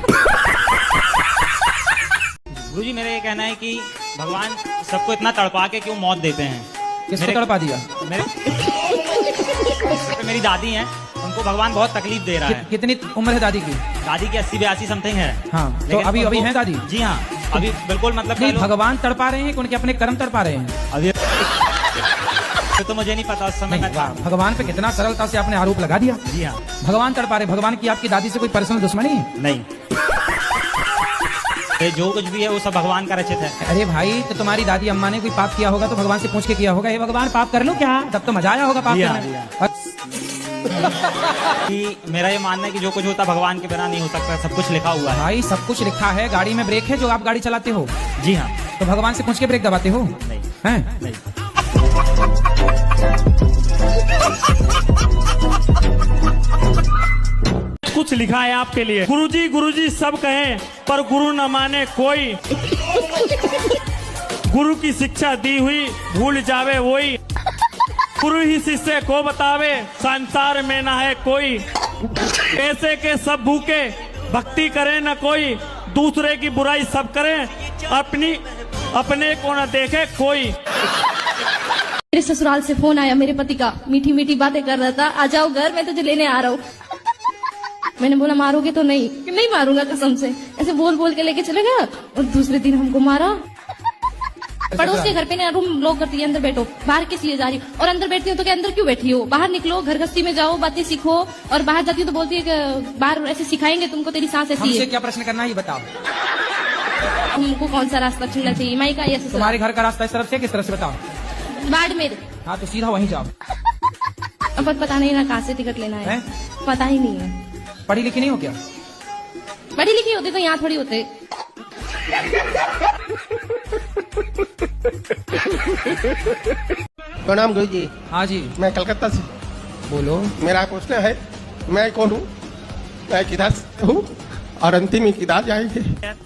[SPEAKER 20] गुरुजी मेरा ये कहना है कि भगवान सबको इतना तड़पा के क्यों मौत देते हैं?
[SPEAKER 2] किसको तड़पा दिया?
[SPEAKER 20] मेरी दादी हैं, उनको भगवान बहुत तकलीफ दे रहा है।
[SPEAKER 2] कितनी उम्र है दादी की?
[SPEAKER 20] दादी की 80-82 समथिंग है।
[SPEAKER 2] हाँ, तो अभी है दादी?
[SPEAKER 20] जी हाँ, अभी बिल्कुल मतलब
[SPEAKER 2] नहीं, भगवान तड़पा रहे हैं कि उनके अपने कर्म तड़पा रहे हैं?
[SPEAKER 20] अभी तो मुझे नहीं पता उस समय में।
[SPEAKER 2] भगवान पे कितना सरलता से आपने आरोप लगा दिया।
[SPEAKER 20] जी हाँ,
[SPEAKER 2] भगवान तड़पा रहे। भगवान की आपकी दादी से कोई पर्सनल दुश्मनी है?
[SPEAKER 20] नहीं, जो कुछ भी है वो सब भगवान का रचित है।
[SPEAKER 2] अरे भाई, तो तुम्हारी दादी अम्मा ने कोई पाप किया होगा तो भगवान से पूछ के किया होगा, हे भगवान पाप कर लो क्या? तब तो मजा आया होगा पाप करने।
[SPEAKER 20] कि मेरा ये मानना है कि जो कुछ होता भगवान के बिना नहीं हो सकता, सब कुछ लिखा हुआ है।
[SPEAKER 2] भाई सब कुछ लिखा है। गाड़ी में ब्रेक है जो आप गाड़ी चलाते हो?
[SPEAKER 20] जी हाँ।
[SPEAKER 2] तो भगवान से पूछ के ब्रेक दबाते हो?
[SPEAKER 20] नहीं।
[SPEAKER 2] हैं?
[SPEAKER 20] नहीं।
[SPEAKER 21] कुछ लिखा है आपके लिए। गुरुजी गुरुजी सब कहें पर गुरु न माने कोई, गुरु की शिक्षा दी हुई भूल जावे वही, गुरु ही शिष्य को बतावे संसार में ना है कोई, ऐसे के सब भूखे भक्ति करे न कोई, दूसरे की बुराई सब करें अपने को न देखे कोई।
[SPEAKER 5] मेरे ससुराल से फोन आया मेरे पति का, मीठी मीठी बातें कर रहा था, आ जाओ घर, मैं तुझे लेने आ रहा हूँ। मैंने बोला मारोगे तो? नहीं मारूंगा कसम से। ऐसे बोल बोल के लेके चले गया और दूसरे दिन हमको मारा। पड़ोस के घर पे ना रूम लॉक करती है, अंदर बैठो, बाहर किस लिए जा रही हो? और अंदर बैठती हो तो क्या अंदर क्यों बैठी हो? बाहर निकलो, घर गस्ती में जाओ, बातें सीखो। और बाहर जाती हो तो बोलती है कि बाहर ऐसे सिखाएंगे तुमको, तेरी सांस ऐसी है।
[SPEAKER 2] क्या प्रश्न करना है ये बताओ।
[SPEAKER 5] तुमको कौन सा रास्ता चुनना चाहिए, माई का या ससुराल?
[SPEAKER 2] तुम्हारे घर का रास्ता इस तरफ से किस तरफ से बताओ?
[SPEAKER 5] बाड़मेर।
[SPEAKER 2] हाँ, तो सीधा वहीं जाओ।
[SPEAKER 5] अब पता नहीं ना कहाँ से टिकट लेना है, पता ही नहीं है।
[SPEAKER 2] पढ़ी लिखी नहीं हो क्या?
[SPEAKER 5] पढ़ी लिखी होती तो यहाँ थोड़ी होते।
[SPEAKER 22] प्रणाम गुरु जी।
[SPEAKER 2] हाँ जी,
[SPEAKER 22] मैं कलकत्ता से।
[SPEAKER 2] बोलो।
[SPEAKER 22] मेरा प्रश्न है, मैं कौन हूँ, मैं किधर से हूँ और अंतिम में किधर जाएंगे?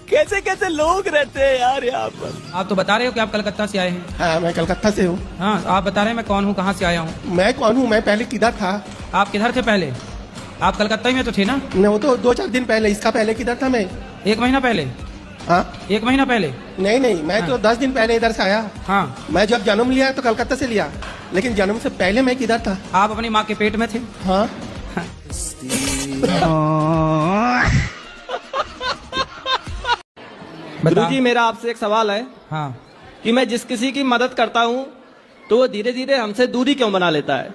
[SPEAKER 23] कैसे कैसे लोग रहते हैं यार यहाँ पर।
[SPEAKER 2] आप तो बता रहे हो कि आप कलकत्ता से आए हैं।
[SPEAKER 22] हाँ, मैं कलकत्ता से हूँ।
[SPEAKER 2] हाँ, आप बता रहे हैं मैं कौन हूँ, कहाँ से आया हूँ।
[SPEAKER 22] मैं कौन हूँ, मैं पहले किधर था?
[SPEAKER 2] आप किधर थे पहले? आप कलकत्ता ही में तो थे ना?
[SPEAKER 22] वो तो 2-4 दिन पहले। इसका पहले किधर था मैं?
[SPEAKER 2] 1 महीना पहले।
[SPEAKER 22] हाँ,
[SPEAKER 2] 1 महीना पहले?
[SPEAKER 22] नहीं, मैं तो 10 दिन पहले इधर से आया।
[SPEAKER 2] हाँ,
[SPEAKER 22] मैं जब जन्म लिया तो कलकत्ता से लिया, लेकिन जन्म से पहले मैं किधर था?
[SPEAKER 2] आप अपनी माँ के पेट में थे।
[SPEAKER 22] हाँ।
[SPEAKER 23] गुरुजी मेरा आपसे एक सवाल है।
[SPEAKER 2] हाँ।
[SPEAKER 23] कि मैं जिस किसी की मदद करता हूँ तो वो धीरे धीरे हमसे दूरी क्यों बना लेता है?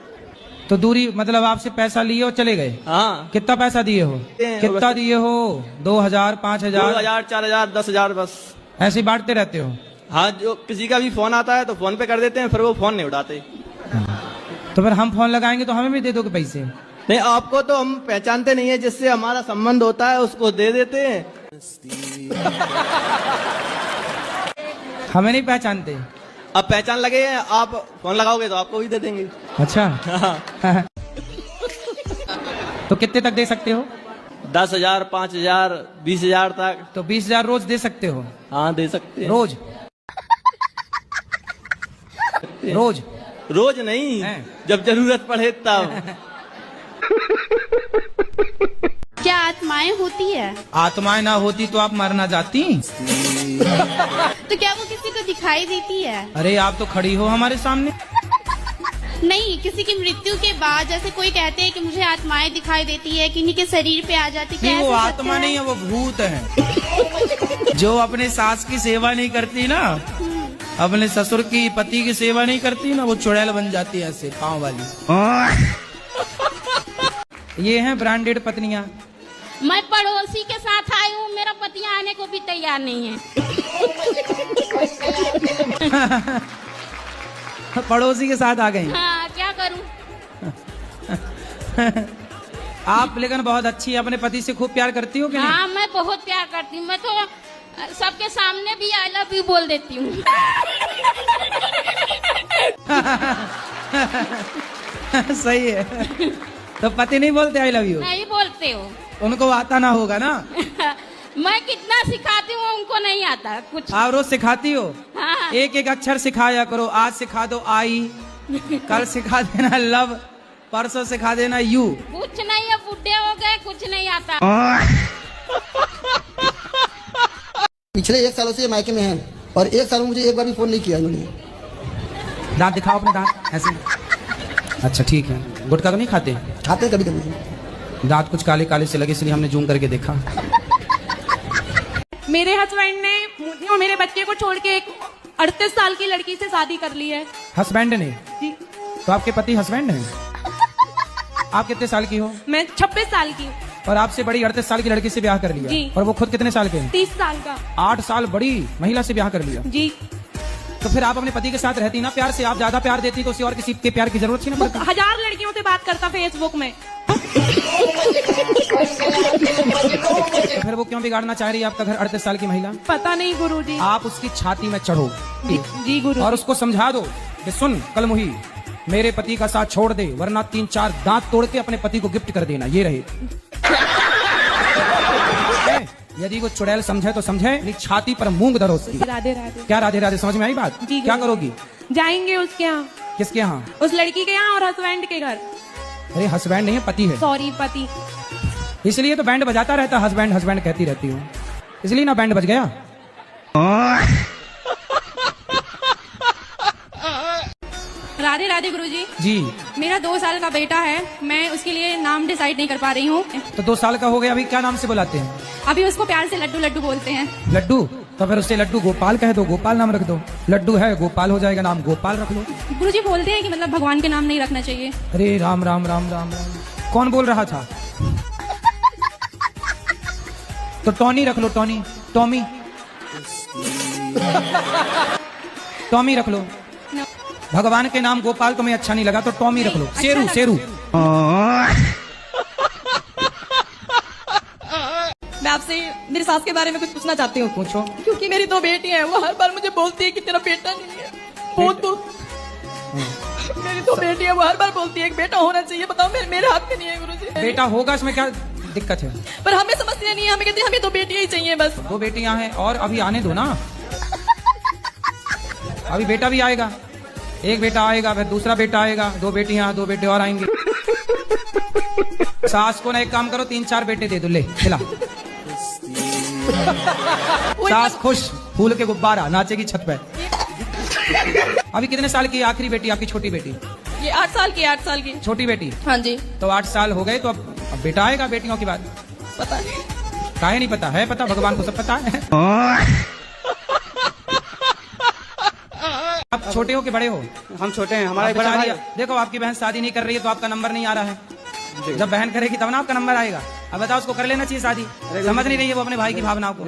[SPEAKER 2] तो दूरी मतलब आपसे पैसा लिए और चले गए?
[SPEAKER 23] हाँ।
[SPEAKER 2] कितना पैसा दिए हो? कितना दिए हो? 2000, 5000,
[SPEAKER 23] 2000, 4000, 10,000 बस
[SPEAKER 2] ऐसे ही बांटते रहते हो?
[SPEAKER 23] हाँ, जो किसी का भी फोन आता है तो फोन पे कर देते हैं, फिर वो फोन नहीं उठाते।
[SPEAKER 2] तो फिर हम फोन लगाएंगे तो हमें भी दे दोगे पैसे?
[SPEAKER 23] नहीं, आपको तो हम पहचानते नहीं है, जिससे हमारा संबंध होता है उसको दे देते हैं।
[SPEAKER 2] हमें नहीं पहचानते?
[SPEAKER 23] अब पहचान लगे हैं, आप फोन लगाओगे तो आपको भी दे देंगे।
[SPEAKER 2] अच्छा। तो कितने तक दे सकते हो?
[SPEAKER 23] 10,000, 5,000, 20,000 तक।
[SPEAKER 2] तो 20,000 रोज दे सकते हो?
[SPEAKER 23] हाँ, दे सकते हैं।
[SPEAKER 2] रोज? रोज?
[SPEAKER 23] रोज नहीं, जब जरूरत पड़े तब।
[SPEAKER 17] क्या आत्माएं होती है?
[SPEAKER 2] आत्माएं ना होती तो आप मर ना जाती।
[SPEAKER 17] तो क्या वो किसी को दिखाई देती है?
[SPEAKER 2] अरे आप तो खड़ी हो हमारे सामने।
[SPEAKER 17] नहीं, किसी की मृत्यु के बाद जैसे कोई कहते हैं कि मुझे आत्माएं दिखाई देती है, किन्हीं के शरीर पे आ जाती है।
[SPEAKER 2] नहीं, वो आत्मा नहीं है, वो भूत है। जो अपने सास की सेवा नहीं करती ना, अपने ससुर की पति की सेवा नहीं करती ना, वो चुड़ैल बन जाती है ऐसे पाँव वाली। ये हैं ब्रांडेड पत्नियां।
[SPEAKER 5] मैं पड़ोसी के साथ आई हूँ, मेरा पति आने को भी तैयार नहीं है।
[SPEAKER 2] पड़ोसी के साथ आ गई।
[SPEAKER 5] हाँ, क्या करूँ।
[SPEAKER 2] आप लेकिन बहुत अच्छी, अपने पति से खूब प्यार करती हो कि नहीं?
[SPEAKER 5] हाँ, मैं बहुत प्यार करती हूँ। मैं तो सबके सामने भी आई लव यू बोल देती हूँ।
[SPEAKER 2] सही है। तो पति नहीं बोलते आई लव यू?
[SPEAKER 5] नहीं बोलते हो।
[SPEAKER 2] उनको आता ना होगा ना।
[SPEAKER 5] मैं कितना सिखाती हूँ, उनको नहीं आता कुछ।
[SPEAKER 2] आप रोज सिखाती हो?
[SPEAKER 5] हाँ।
[SPEAKER 2] एक एक अक्षर सिखाया करो। आज सिखा दो आई, कल सिखा देना लव, परसों सिखा देना यू।
[SPEAKER 5] कुछ नहीं है, बुढ़े हो गए, कुछ नहीं आता।
[SPEAKER 4] पिछले 1 सालों से मायके में हैं और 1 साल में मुझे एक बार भी फोन नहीं किया इन्होंने।
[SPEAKER 2] दांत दिखाओ अपने दांत ऐसे। अच्छा ठीक है। गुटखा तो नहीं खाते?
[SPEAKER 4] खाते कभी कभी।
[SPEAKER 2] दांत कुछ काले काले से लगे, इसलिए हमने जूम करके देखा।
[SPEAKER 9] मेरे हस्बैंड ने मुझे और मेरे बच्चे को छोड़ के एक 38 साल की लड़की से शादी कर ली है।
[SPEAKER 2] हस्बैंड ने?
[SPEAKER 9] जी।
[SPEAKER 2] तो आपके पति हस्बैंड हैं? आप कितने साल की हो?
[SPEAKER 9] मैं 26 साल की हूँ।
[SPEAKER 2] और आपसे बड़ी 38 साल की लड़की से ब्याह कर लिया?
[SPEAKER 9] जी।
[SPEAKER 2] और वो खुद कितने साल के हैं?
[SPEAKER 9] 30 साल का।
[SPEAKER 2] 8 साल बड़ी महिला से ब्याह कर लिया?
[SPEAKER 9] जी।
[SPEAKER 2] तो फिर आप अपने पति के साथ रहती ना प्यार से, आप ज्यादा प्यार देती तो उसे और किसी के प्यार की जरूरत थी ना?
[SPEAKER 9] 1000 लड़कियों से बात करता फेसबुक में।
[SPEAKER 2] तो फिर वो क्यों बिगाड़ना चाह रही है आपका घर 38 साल की महिला?
[SPEAKER 9] पता नहीं गुरुजी।
[SPEAKER 2] आप उसकी छाती में चढ़ो
[SPEAKER 9] जी गुरु,
[SPEAKER 2] और उसको समझा दो कि सुन कल मुही, मेरे पति का साथ छोड़ दे, वरना 3-4 दांत तोड़ के अपने पति को गिफ्ट कर देना। ये रहे। यदि वो चुड़ैल समझे तो समझे, छाती पर मूंग धरो उसकी।
[SPEAKER 9] राधे राधे।
[SPEAKER 2] क्या राधे राधे? समझ में आई बात?
[SPEAKER 9] जी।
[SPEAKER 2] क्या करोगी?
[SPEAKER 9] जाएंगे उसके यहाँ।
[SPEAKER 2] किसके यहाँ?
[SPEAKER 9] उस लड़की के यहाँ और हस्बैंड के घर।
[SPEAKER 2] अरे हस्बैंड नहीं है, पति है।
[SPEAKER 9] सॉरी, पति।
[SPEAKER 2] इसलिए तो बैंड बजाता रहता, हस्बैंड हस्बैंड कहती रहती हूँ, इसलिए ना बैंड बज गया।
[SPEAKER 9] राधे राधे गुरुजी।
[SPEAKER 2] जी।
[SPEAKER 9] मेरा 2 साल का बेटा है, मैं उसके लिए नाम डिसाइड नहीं कर पा रही हूँ।
[SPEAKER 2] तो 2 साल का हो गया, अभी क्या नाम से बुलाते हैं?
[SPEAKER 9] अभी उसको प्यार से लड्डू लड्डू बोलते हैं।
[SPEAKER 2] लड्डू? तो फिर उससे लड्डू गोपाल कह दो, गोपाल नाम रख दो। लड्डू है, गोपाल हो जाएगा, नाम गोपाल रख लो।
[SPEAKER 9] गुरुजी बोलते हैं कि मतलब भगवान के नाम नहीं रखना चाहिए।
[SPEAKER 2] अरे राम राम राम राम राम। कौन बोल रहा था? तो टॉनी रख लो, टॉनी, टॉमी, टॉमी रख लो। भगवान के नाम गोपाल तुम्हें अच्छा नहीं लगा तो टॉमी रख लो। शेरू, शेरू।
[SPEAKER 9] मैं आपसे मेरी सास के बारे में कुछ पूछना चाहती हूँ।
[SPEAKER 2] पूछो।
[SPEAKER 9] क्योंकि मेरी 2 बेटी हैं, वो हर बार मुझे बोलती है कि तेरा बेटा नहीं है। बहुत मेरी 2 बेटी है, वो हर बार बोलती है एक बेटा होना चाहिए। बताओ मेरे हाथ में नहीं है गुरुजी।
[SPEAKER 2] बेटा होगा, इसमें क्या दिक्कत है?
[SPEAKER 9] पर हमें समस्या नहीं है, हमें कहती है हमें 2 बेटियां ही चाहिए बस।
[SPEAKER 2] 2 बेटियां हैं और अभी आने दो ना, अभी बेटा भी आएगा। एक बेटा आएगा, फिर दूसरा बेटा आएगा, 2 बेटियां, 2 बेटे और आएंगे। सास को ना एक काम करो, 3-4 बेटे दे दो, ले खिला। सास खुश, फूल के गुब्बारा, नाचेगी छत पे। अभी कितने साल की आखिरी बेटी आपकी? छोटी बेटी?
[SPEAKER 9] ये 8 साल की। 8 साल की
[SPEAKER 2] छोटी बेटी?
[SPEAKER 9] हाँ जी।
[SPEAKER 2] तो 8 साल हो गए, तो अब बेटा आएगा बेटियों के बाद।
[SPEAKER 9] पता नहीं,
[SPEAKER 2] काहे नहीं पता है? पता, भगवान को सब पता है। आप छोटे हो कि बड़े हो?
[SPEAKER 23] हम छोटे हैं, हमारा बड़ा भाई।
[SPEAKER 2] देखो आपकी बहन शादी नहीं कर रही है तो आपका नंबर नहीं आ रहा है। जब बहन करेगी तब ना आपका नंबर आएगा। अब बताओ, उसको कर लेना चाहिए शादी? समझ नहीं रही है वो अपने भाई की भावनाओं को।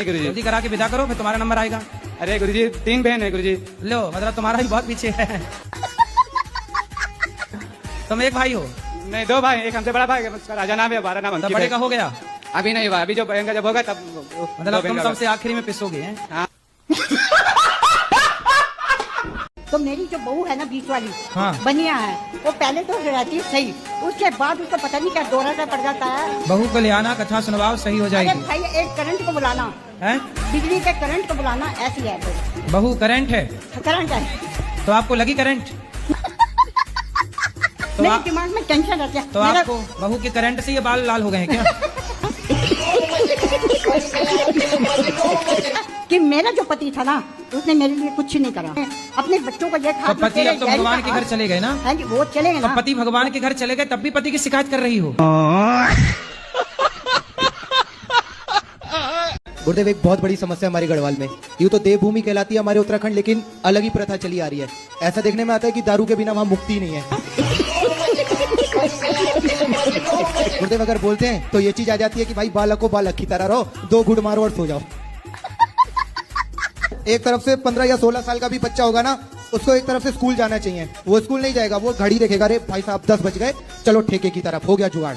[SPEAKER 2] जल्दी करा के विदा करो, फिर तुम्हारा नंबर आएगा।
[SPEAKER 23] अरे गुरुजी 3 बहन है गुरुजी।
[SPEAKER 2] लो, मतलब तुम्हारा भी बहुत पीछे है। तुम एक भाई हो?
[SPEAKER 23] नहीं, 2 भाई, एक हमसे बड़ा भाई राजा नाम है, 12 नाम।
[SPEAKER 2] तब बड़े का हो गया?
[SPEAKER 23] अभी नहीं हुआ, अभी जो बहन का जब होगा तब।
[SPEAKER 2] मतलब तुम सबसे आखिरी में पिसोगे हैं?
[SPEAKER 23] हाँ।
[SPEAKER 2] तो
[SPEAKER 10] तो मेरी जो बहू है ना बीच वाली,
[SPEAKER 2] हाँ।
[SPEAKER 10] बनिया है, वो पहले तो रहती है सही, उसके बाद उसको पता नहीं क्या दौरा सा पड़ जाता है।
[SPEAKER 2] बहू को ले आना, कथा सुनवाओ, सही हो जाएगी।
[SPEAKER 10] अरे भाई एक करंट को बुलाना
[SPEAKER 2] है,
[SPEAKER 10] बिजली के करंट को बुलाना, ऐसी है
[SPEAKER 2] बहू करंट है,
[SPEAKER 10] करंट है।
[SPEAKER 2] तो आपको लगी करंट? तो
[SPEAKER 10] मेरे दिमाग में टेंशन रहती है।
[SPEAKER 2] तो आपको बहू के करंट से ये बाल लाल हो गए हैं क्या?
[SPEAKER 10] कि मेरा जो पति था ना, उसने मेरे लिए कुछ नहीं करा, अपने बच्चों को ये
[SPEAKER 2] तो पति अब तो भगवान के घर चले गए ना?
[SPEAKER 10] हाँ जी, वो चले गए
[SPEAKER 2] तो
[SPEAKER 10] ना।
[SPEAKER 2] पति भगवान के घर चले गए, तब भी पति की शिकायत कर रही हो?
[SPEAKER 3] गुरुदेव, एक बहुत बड़ी समस्या हमारी गढ़वाल में, यूँ तो देवभूमि कहलाती है हमारे उत्तराखंड, लेकिन अलग ही प्रथा चली आ रही है। ऐसा देखने में आता है कि दारू के बिना वहाँ मुक्ति नहीं है। गुरुदेव अगर बोलते हैं तो ये चीज आ जाती है कि भाई बालक को बालक की तरह रहो, 2 घूंट मारो और सो जाओ। एक तरफ से 15 या 16 साल का भी बच्चा होगा ना, उसको एक तरफ से स्कूल जाना चाहिए, वो स्कूल नहीं जाएगा, वो घड़ी देखेगा, अरे भाई साहब 10 बज गए, चलो ठेके की तरफ, हो गया जुगाड़।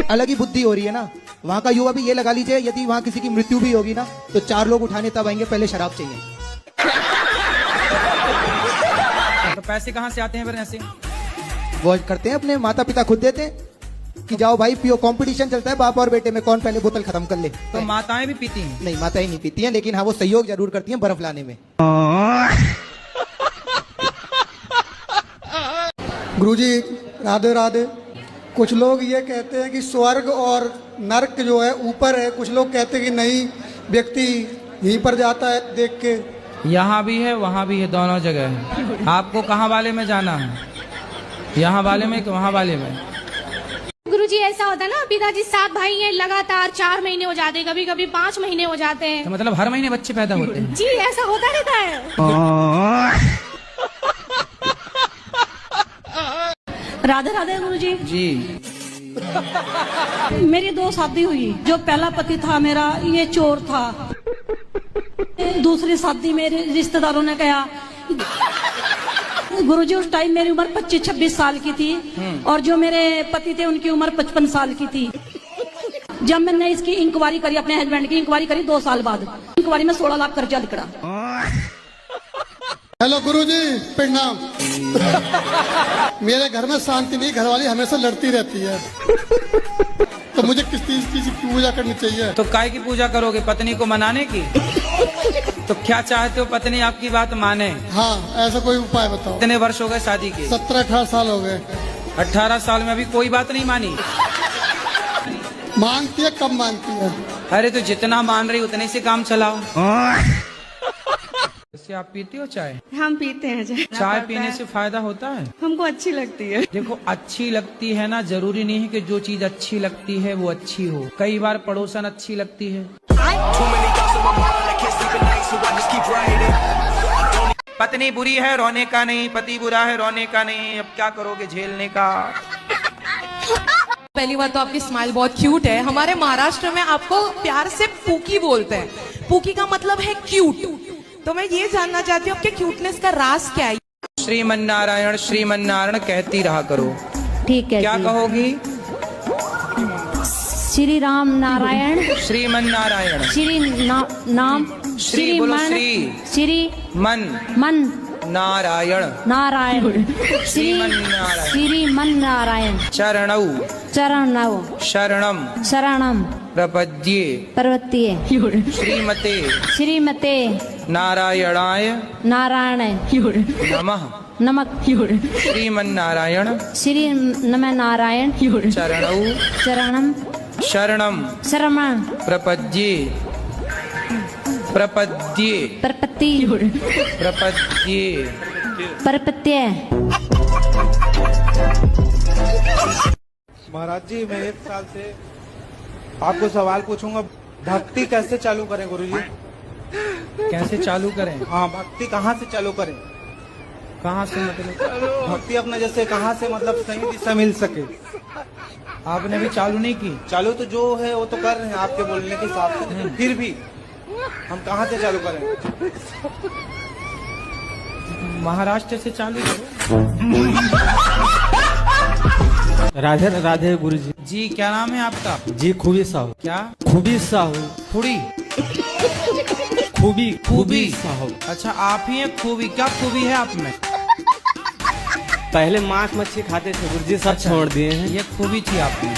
[SPEAKER 3] अलग ही बुद्धि हो रही है ना। वहाँ का युवा भी ये लगा लीजिए, यदि वहाँ किसी की मृत्यु भी होगी ना, तो 4 लोग उठाने तब आएंगे, पहले शराब चाहिए।
[SPEAKER 2] तो पैसे कहाँ से आते हैं फिर ऐसे?
[SPEAKER 3] वो करते हैं, अपने माता पिता खुद देते हैं कि जाओ भाई पियो, कंपटीशन चलता है बाप और बेटे में, कौन पहले बोतल खत्म कर ले।
[SPEAKER 2] तो माताएं भी पीती हैं?
[SPEAKER 3] नहीं, माताएं नहीं पीती हैं, लेकिन हाँ वो सहयोग जरूर करती हैं बर्फ लाने में।
[SPEAKER 4] गुरुजी राधे राधे। कुछ लोग ये कहते हैं कि स्वर्ग और नरक जो है ऊपर है, कुछ लोग कहते हैं कि नहीं, व्यक्ति यहीं पर जाता है देख के।
[SPEAKER 2] यहाँ भी है, वहाँ भी है, दोनों जगह है। आपको कहाँ वाले में जाना है? यहाँ वाले में कि वहाँ वाले में?
[SPEAKER 17] गुरुजी ऐसा होता है ना, पिताजी 7 भाई हैं, लगातार 4 महीने हो जाते हैं, कभी कभी 5 महीने हो जाते हैं।
[SPEAKER 2] तो मतलब हर महीने बच्चे पैदा होते हैं?
[SPEAKER 17] जी ऐसा होता रहता है।
[SPEAKER 10] राधे राधे गुरुजी।
[SPEAKER 2] जी।
[SPEAKER 10] मेरी 2 शादी हुई, जो पहला पति था मेरा ये चोर था। दूसरी शादी मेरे रिश्तेदारों ने कहा, गुरुजी उस टाइम मेरी उम्र 25-26 साल की थी, और जो मेरे पति थे उनकी उम्र 55 साल की थी। जब मैंने इसकी इंक्वायरी करी, अपने हस्बैंड की इंक्वायरी करी 2 साल बाद, इंक्वायरी में 16 लाख कर्जा निकला।
[SPEAKER 4] हेलो गुरुजी, प्रणाम। मेरे घर में शांति नहीं, घरवाली हमेशा लड़ती रहती है, तो मुझे किस चीज की पूजा करनी चाहिए?
[SPEAKER 2] तो काय की पूजा करोगे? पत्नी को मनाने की? तो क्या चाहते हो पत्नी आपकी बात माने?
[SPEAKER 4] हाँ, ऐसा कोई उपाय बताओ।
[SPEAKER 2] कितने वर्ष हो गए शादी के?
[SPEAKER 4] 17-18 साल हो गए।
[SPEAKER 2] 18 साल में अभी कोई बात नहीं मानी?
[SPEAKER 4] मानती है, कब मानती है?
[SPEAKER 2] अरे तो जितना मान रही उतने से काम चलाओ। वैसे आप पीती हो चाय?
[SPEAKER 8] हम पीते हैं
[SPEAKER 2] चाय पीने से फायदा होता है?
[SPEAKER 8] हमको अच्छी लगती है।
[SPEAKER 2] देखो अच्छी लगती है ना, जरूरी नहीं है कि जो चीज अच्छी लगती है वो अच्छी हो। कई बार पड़ोसन अच्छी लगती है। पत्नी बुरी है रोने का नहीं, पति बुरा है रोने का नहीं, अब क्या करोगे झेलने का।
[SPEAKER 8] पहली बात तो आपकी स्माइल बहुत क्यूट है। हमारे महाराष्ट्र में आपको प्यार से पूकी बोलते हैं। पूकी का मतलब है क्यूट। तो मैं ये जानना चाहती हूँ आपके क्यूटनेस का राज क्या है?
[SPEAKER 2] श्रीमन्नारायण श्रीमन्नारायण कहती रहा करो।
[SPEAKER 10] ठीक है।
[SPEAKER 2] क्या कहोगी?
[SPEAKER 10] श्री राम नारायण,
[SPEAKER 2] श्रीमन्नारायण।
[SPEAKER 10] श्री नाम,
[SPEAKER 2] श्री बोलो,
[SPEAKER 10] श्री
[SPEAKER 2] मन नारायण,
[SPEAKER 10] नारायण, श्रीमन नारायण।
[SPEAKER 2] चरणौ शरणम प्रपद्ये श्रीमते नारायणाय नमः। श्रीमन्नारायण
[SPEAKER 10] नारायण
[SPEAKER 2] चरणम शरणम प्रपद्ये
[SPEAKER 16] महाराज जी, मैं 1 साल से आपको सवाल पूछूंगा, भक्ति कैसे चालू करें गुरुजी?
[SPEAKER 2] कैसे चालू करें?
[SPEAKER 16] हाँ, भक्ति कहाँ से चालू करें?
[SPEAKER 2] कहाँ से मतलब?
[SPEAKER 16] भक्ति अपने जैसे कहाँ से मतलब सही दिशा मिल सके?
[SPEAKER 2] आपने भी चालू नहीं की?
[SPEAKER 16] चालू तो जो है वो तो कर रहे हैं आपके बोलने के हिसाब से, फिर भी हम कहाँ से चालू करें?
[SPEAKER 2] महाराष्ट्र से चालू करो।
[SPEAKER 6] राधे राधे गुरुजी।
[SPEAKER 2] जी क्या नाम है आपका?
[SPEAKER 6] जी खूबी साहू।
[SPEAKER 2] क्या?
[SPEAKER 6] खूबी साहू।
[SPEAKER 2] खुड़ी खूबी खूबी अच्छा आप ही हैं खूबी, क्या खूबी है आप में?
[SPEAKER 23] पहले मांस मच्छी खाते थे गुरुजी, सब छोड़ दिए हैं।
[SPEAKER 2] ये खूबी थी आप में।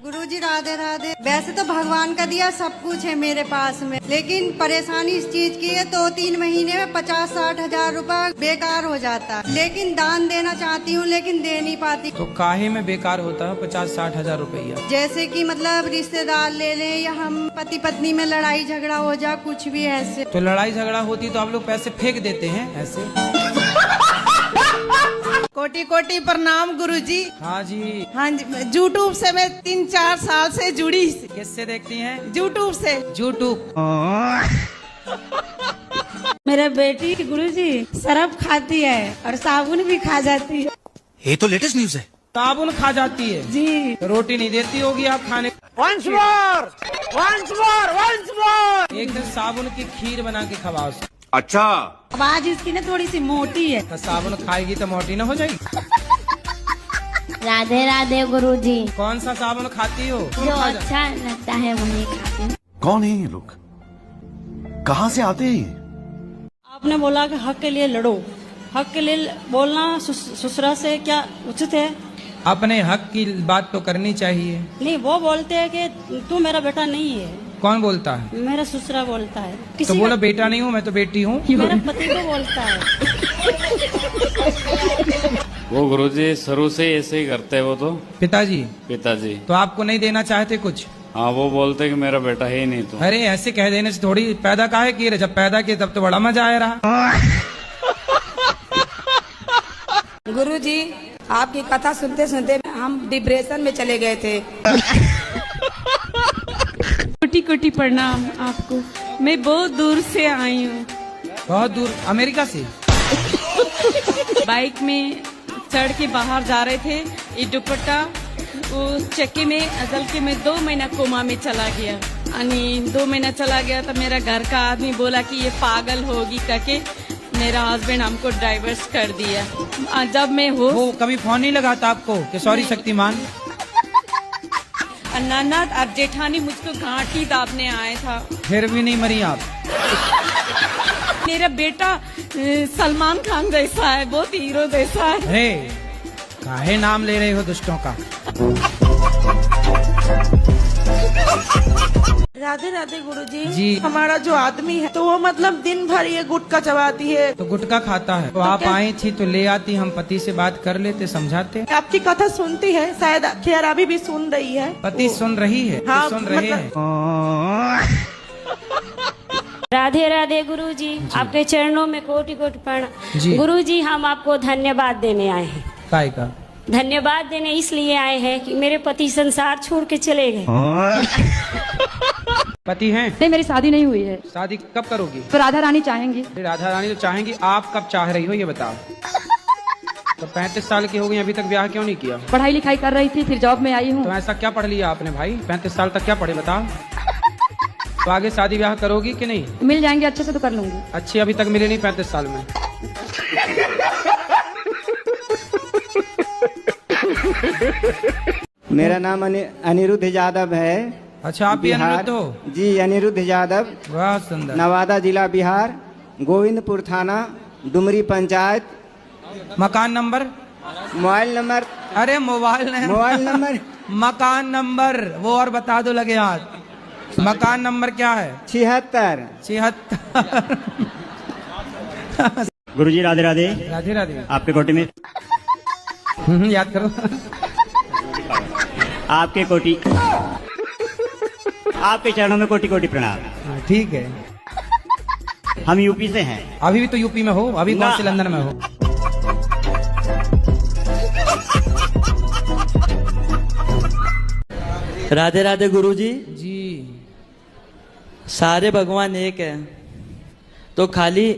[SPEAKER 1] गुरुजी राधे राधे। वैसे तो भगवान का दिया सब कुछ है मेरे पास में, लेकिन परेशानी इस चीज की है 2-3 महीने में 50-60 हजार रुपए बेकार हो जाता है। लेकिन दान देना चाहती हूँ लेकिन दे नहीं पाती।
[SPEAKER 2] तो काहे में बेकार होता है 50-60 हजार रुपया?
[SPEAKER 1] जैसे कि मतलब रिश्तेदार ले लें या हम पति पत्नी में लड़ाई झगड़ा हो जा, कुछ भी ऐसे।
[SPEAKER 2] तो लड़ाई झगड़ा होती तो आप लोग पैसे फेंक देते हैं ऐसे?
[SPEAKER 11] कोटि कोटि प्रणाम गुरुजी।
[SPEAKER 2] हाँ जी।
[SPEAKER 11] हाँ जी, यूट्यूब से मैं 3-4 साल से जुड़ी।
[SPEAKER 2] किससे देखती हैं?
[SPEAKER 11] यूट्यूब से।
[SPEAKER 2] यूट्यूब।
[SPEAKER 10] मेरे बेटी गुरुजी शराब खाती है और साबुन भी खा जाती है।
[SPEAKER 2] ये तो लेटेस्ट न्यूज है। साबुन खा जाती है
[SPEAKER 10] जी।
[SPEAKER 2] तो रोटी नहीं देती होगी आप खाने?
[SPEAKER 11] Once more! Once more! Once more!
[SPEAKER 2] एक दिन साबुन की खीर बना के खवाओ।
[SPEAKER 11] अच्छा।
[SPEAKER 10] आवाज इसकी ना थोड़ी सी मोटी है।
[SPEAKER 2] तो साबुन खाएगी तो मोटी ना हो जाएगी?
[SPEAKER 15] राधे राधे गुरुजी।
[SPEAKER 2] कौन सा साबुन खाती हो?
[SPEAKER 15] जो अच्छा लगता है वही खाती हूँ।
[SPEAKER 12] कौन है ये लोग, कहाँ से आते हैं?
[SPEAKER 10] आपने बोला कि हक के लिए लड़ो, हक के लिए बोलना ससुरा से क्या उचित है?
[SPEAKER 2] अपने हक की बात तो करनी चाहिए।
[SPEAKER 10] नहीं, वो बोलते हैं कि तू मेरा बेटा नहीं है।
[SPEAKER 2] कौन बोलता है?
[SPEAKER 10] मेरा ससुरा बोलता है।
[SPEAKER 2] तो बोलो बेटा नहीं हूँ मैं तो बेटी हूँ।
[SPEAKER 10] मेरा पति को बोलता है।
[SPEAKER 24] वो गुरुजी शुरू से ऐसे ही करते हैं वो तो।
[SPEAKER 2] पिताजी?
[SPEAKER 24] पिताजी।
[SPEAKER 2] तो आपको नहीं देना चाहते कुछ?
[SPEAKER 24] हाँ, वो बोलते कि मेरा बेटा है ही नहीं तो।
[SPEAKER 2] अरे ऐसे कह देने से थोड़ी पैदा काहे किए, जब पैदा किए तब तो बड़ा मजा आया रहा।
[SPEAKER 25] गुरुजी आपकी कथा सुनते सुनते हम डिप्रेशन में चले गए थे।
[SPEAKER 26] कोटि कोटि प्रणाम आपको। मैं बहुत दूर से आई हूँ।
[SPEAKER 2] बहुत दूर? अमेरिका से?
[SPEAKER 26] बाइक में चढ़ के बाहर जा रहे थे, ये दुपट्टा वो चक्के में अदल के मैं 2 महीना कोमा में चला गया। 2 महीना चला गया तो मेरा घर का आदमी बोला कि ये पागल होगी करके मेरा हस्बैंड हमको डाइवर्स कर दिया। जब मैं
[SPEAKER 2] वो कभी फोन नहीं लगाता आपको कि सॉरी शक्तिमान?
[SPEAKER 26] ननद और जेठानी मुझको घाटी दाबने आए था।
[SPEAKER 2] फिर भी नहीं मरी आप?
[SPEAKER 26] मेरा बेटा सलमान खान जैसा है, बहुत हीरो जैसा है।
[SPEAKER 2] अरे काहे नाम ले रहे हो दुष्टों का?
[SPEAKER 11] राधे राधे गुरुजी।
[SPEAKER 2] जी।
[SPEAKER 11] हमारा जो आदमी है तो वो मतलब दिन भर ये गुटखा चबाती है।
[SPEAKER 2] तो गुटखा खाता है तो आप आई थी तो ले आती, हम पति से बात कर लेते, समझाते।
[SPEAKER 11] आपकी कथा सुनती है, शायद खैर अभी भी सुन रही है।
[SPEAKER 2] पति सुन रही है?
[SPEAKER 11] हाँ,
[SPEAKER 2] सुन रहे हैं।
[SPEAKER 27] राधे राधे गुरुजी, आपके चरणों में कोटि कोटि प्रणाम। गुरुजी हम आपको धन्यवाद देने आए हैं।
[SPEAKER 2] काय का
[SPEAKER 27] धन्यवाद देने इसलिए आए हैं कि मेरे पति संसार छोड़ के चले गए।
[SPEAKER 2] पति हैं?
[SPEAKER 27] नहीं, मेरी शादी नहीं हुई है।
[SPEAKER 2] शादी कब करोगी?
[SPEAKER 27] तो राधा रानी चाहेंगी।
[SPEAKER 2] राधा रानी तो चाहेंगी, आप कब चाह रही हो ये बताओ? तो 35 साल की हो गई, अभी तक ब्याह क्यों नहीं किया?
[SPEAKER 27] पढ़ाई लिखाई कर रही थी, फिर जॉब में आई हूँ।
[SPEAKER 2] तो ऐसा क्या पढ़ लिया आपने भाई? 35 साल तक क्या पढ़े बताओ? तो आगे शादी ब्याह करोगी कि नहीं?
[SPEAKER 27] मिल जाएंगे अच्छे से तो कर लूंगी।
[SPEAKER 2] अच्छी अभी तक मिले नहीं 35 साल में?
[SPEAKER 28] मेरा नाम अनिरुद्ध यादव है।
[SPEAKER 2] अच्छा, आप भी अनिरुद्ध हो?
[SPEAKER 28] जी, अनिरुद्ध यादव।
[SPEAKER 2] वाह सुंदर।
[SPEAKER 28] नवादा जिला बिहार, गोविंदपुर थाना, डुमरी पंचायत।
[SPEAKER 2] मकान नंबर?
[SPEAKER 28] Mobile number?
[SPEAKER 2] अरे मोबाइल
[SPEAKER 28] नंबर
[SPEAKER 2] मकान नंबर वो और बता दो लगे हाथ। मकान नंबर क्या है?
[SPEAKER 28] 76।
[SPEAKER 29] गुरुजी राधे राधे।
[SPEAKER 2] राधे राधे।
[SPEAKER 29] आपके कोटि में
[SPEAKER 2] याद करो।
[SPEAKER 29] आपके कोटि, आपके चरणों में कोटि कोटि प्रणाम।
[SPEAKER 2] ठीक है।
[SPEAKER 29] हम यूपी से हैं।
[SPEAKER 2] अभी भी तो यूपी में हो? अभी कौन से लंदन में हो?
[SPEAKER 23] राधे राधे गुरुजी।
[SPEAKER 2] जी।
[SPEAKER 23] सारे भगवान एक है, तो खाली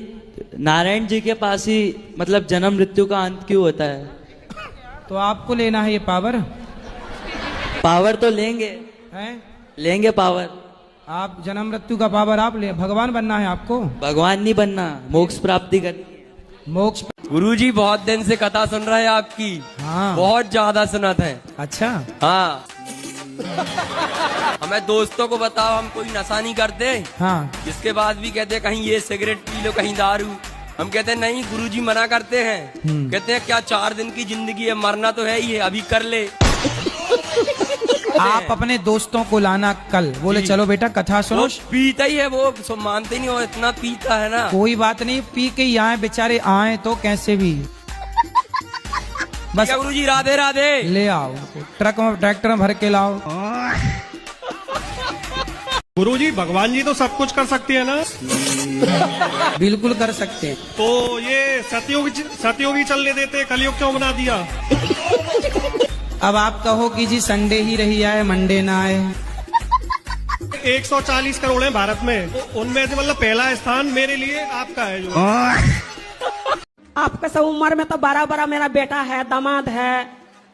[SPEAKER 23] नारायण जी के पास ही मतलब जन्म मृत्यु का अंत क्यों होता है?
[SPEAKER 2] तो आपको लेना है ये पावर?
[SPEAKER 23] पावर तो लेंगे
[SPEAKER 2] हैं?
[SPEAKER 23] लेंगे पावर।
[SPEAKER 2] आप जन्म मृत्यु का पावर आप ले, भगवान बनना है आपको?
[SPEAKER 23] भगवान नहीं बनना, मोक्ष प्राप्ति करनी है।
[SPEAKER 2] मोक्ष?
[SPEAKER 23] गुरुजी बहुत दिन से कथा सुन रहे हैं आपकी।
[SPEAKER 2] हाँ।
[SPEAKER 23] बहुत ज्यादा सुना था।
[SPEAKER 2] अच्छा।
[SPEAKER 23] हाँ।
[SPEAKER 5] हमें दोस्तों को बताओ, हम कोई नशा नहीं करते।
[SPEAKER 2] हाँ।
[SPEAKER 5] इसके बाद भी कहते हैं कहीं ये सिगरेट पी लो, कहीं दारू। हम कहते हैं नहीं, गुरुजी मना करते हैं। कहते हैं क्या 4 दिन की जिंदगी है, मरना तो है ही है, अभी कर ले।
[SPEAKER 2] आप अपने दोस्तों को लाना कल, बोले चलो बेटा कथा सुनो।
[SPEAKER 5] पीता ही है वो, मानते नहीं हो, इतना पीता है ना।
[SPEAKER 2] कोई बात नहीं, पी के ही आए बेचारे, आए तो कैसे भी। बस
[SPEAKER 5] गुरुजी राधे राधे।
[SPEAKER 2] ले आओ, ट्रक में ट्रैक्टर में भर के लाओ।
[SPEAKER 7] गुरुजी भगवान जी तो सब कुछ कर सकते हैं ना?
[SPEAKER 2] बिल्कुल कर सकते हैं।
[SPEAKER 7] तो ये सतयुगी चलने देते, कलयुग क्यों बना दिया?
[SPEAKER 2] अब आप कहो कि जी संडे ही रही आए, मंडे ना आए।
[SPEAKER 7] 140 करोड़ है भारत में, उनमें से मतलब पहला स्थान मेरे लिए आपका है। जो
[SPEAKER 25] आपका सब उम्र में तो बड़ा बड़ा मेरा बेटा है, दामाद है,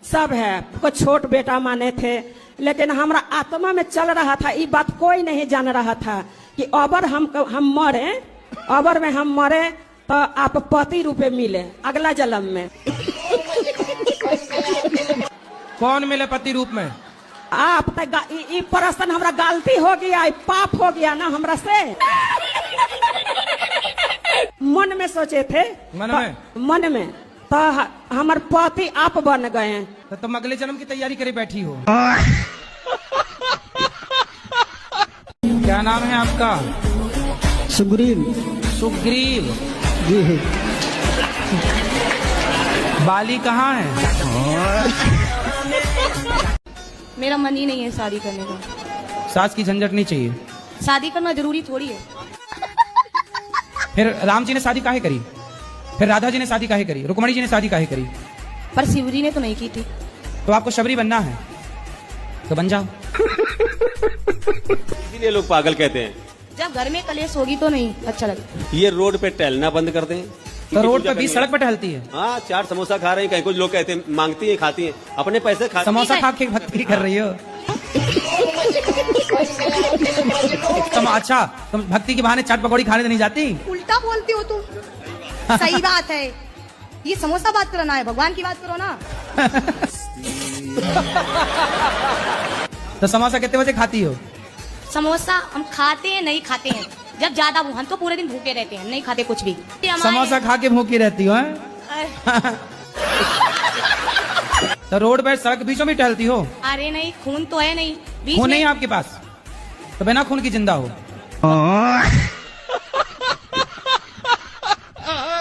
[SPEAKER 25] सब है। कुछ छोट बेटा माने थे, लेकिन हमारा आत्मा में चल रहा था, ये बात कोई नहीं जान रहा था कि अबर हम मरे, अबर में हम मरे तो आप पति रूपे मिले अगला जन्म में।
[SPEAKER 2] कौन मिले पति रूप में?
[SPEAKER 25] आप प्रश्न हमरा गलती हो गया, पाप हो गया ना हमरा से। मन में सोचे थे, मन में तो हमारे पति आप बन गए हैं।
[SPEAKER 2] तो तुम अगले जन्म की तैयारी करे बैठी हो। क्या नाम है आपका?
[SPEAKER 4] सुग्रीव।
[SPEAKER 2] सुग्रीव
[SPEAKER 4] जी।
[SPEAKER 2] बाली कहाँ है?
[SPEAKER 13] मेरा मन ही नहीं है शादी करने का।
[SPEAKER 2] सास की झंझट नहीं चाहिए।
[SPEAKER 13] शादी करना जरूरी थोड़ी है।
[SPEAKER 2] फिर राम जी ने शादी काहे करी? फिर राधा जी ने शादी काहे करी? रुक्मणी जी ने शादी काहे करी?
[SPEAKER 13] पर शिव जी ने तो नहीं की थी।
[SPEAKER 2] तो आपको शबरी बनना है तो बन जाओ।
[SPEAKER 14] इसीलिए लोग पागल कहते हैं।
[SPEAKER 13] जब घर में कलेश होगी तो नहीं अच्छा लगता।
[SPEAKER 14] ये रोड पे टहलना बंद कर दें।
[SPEAKER 2] तो रोड पे 20 सड़क पे टहलती है।
[SPEAKER 14] हाँ, 4 समोसा खा रहे हैं, कहीं कुछ लोग कहते हैं मांगती है, खाती है, अपने पैसे खा।
[SPEAKER 2] समोसा खा के भक्ति कर रही हो। तुम अच्छा, तुम भक्ति के बहाने चाट पकौड़ी खाने तो नहीं जाती?
[SPEAKER 13] उल्टा बोलती हो तुम। सही बात है, ये समोसा बात करो ना, है भगवान की बात करो ना।
[SPEAKER 2] तो समोसा कितने बजे खाती हो?
[SPEAKER 13] समोसा हम खाते हैं, नहीं खाते हैं जब ज्यादा, हम तो पूरे दिन भूखे रहते हैं, नहीं खाते कुछ भी।
[SPEAKER 2] समोसा खा के भूखी रहती हो? तो रोड पे सड़क बीचों में टहलती हो?
[SPEAKER 13] अरे नहीं, खून तो है नहीं।
[SPEAKER 2] खून नहीं आपके पास तो बिना खून की जिंदा हो।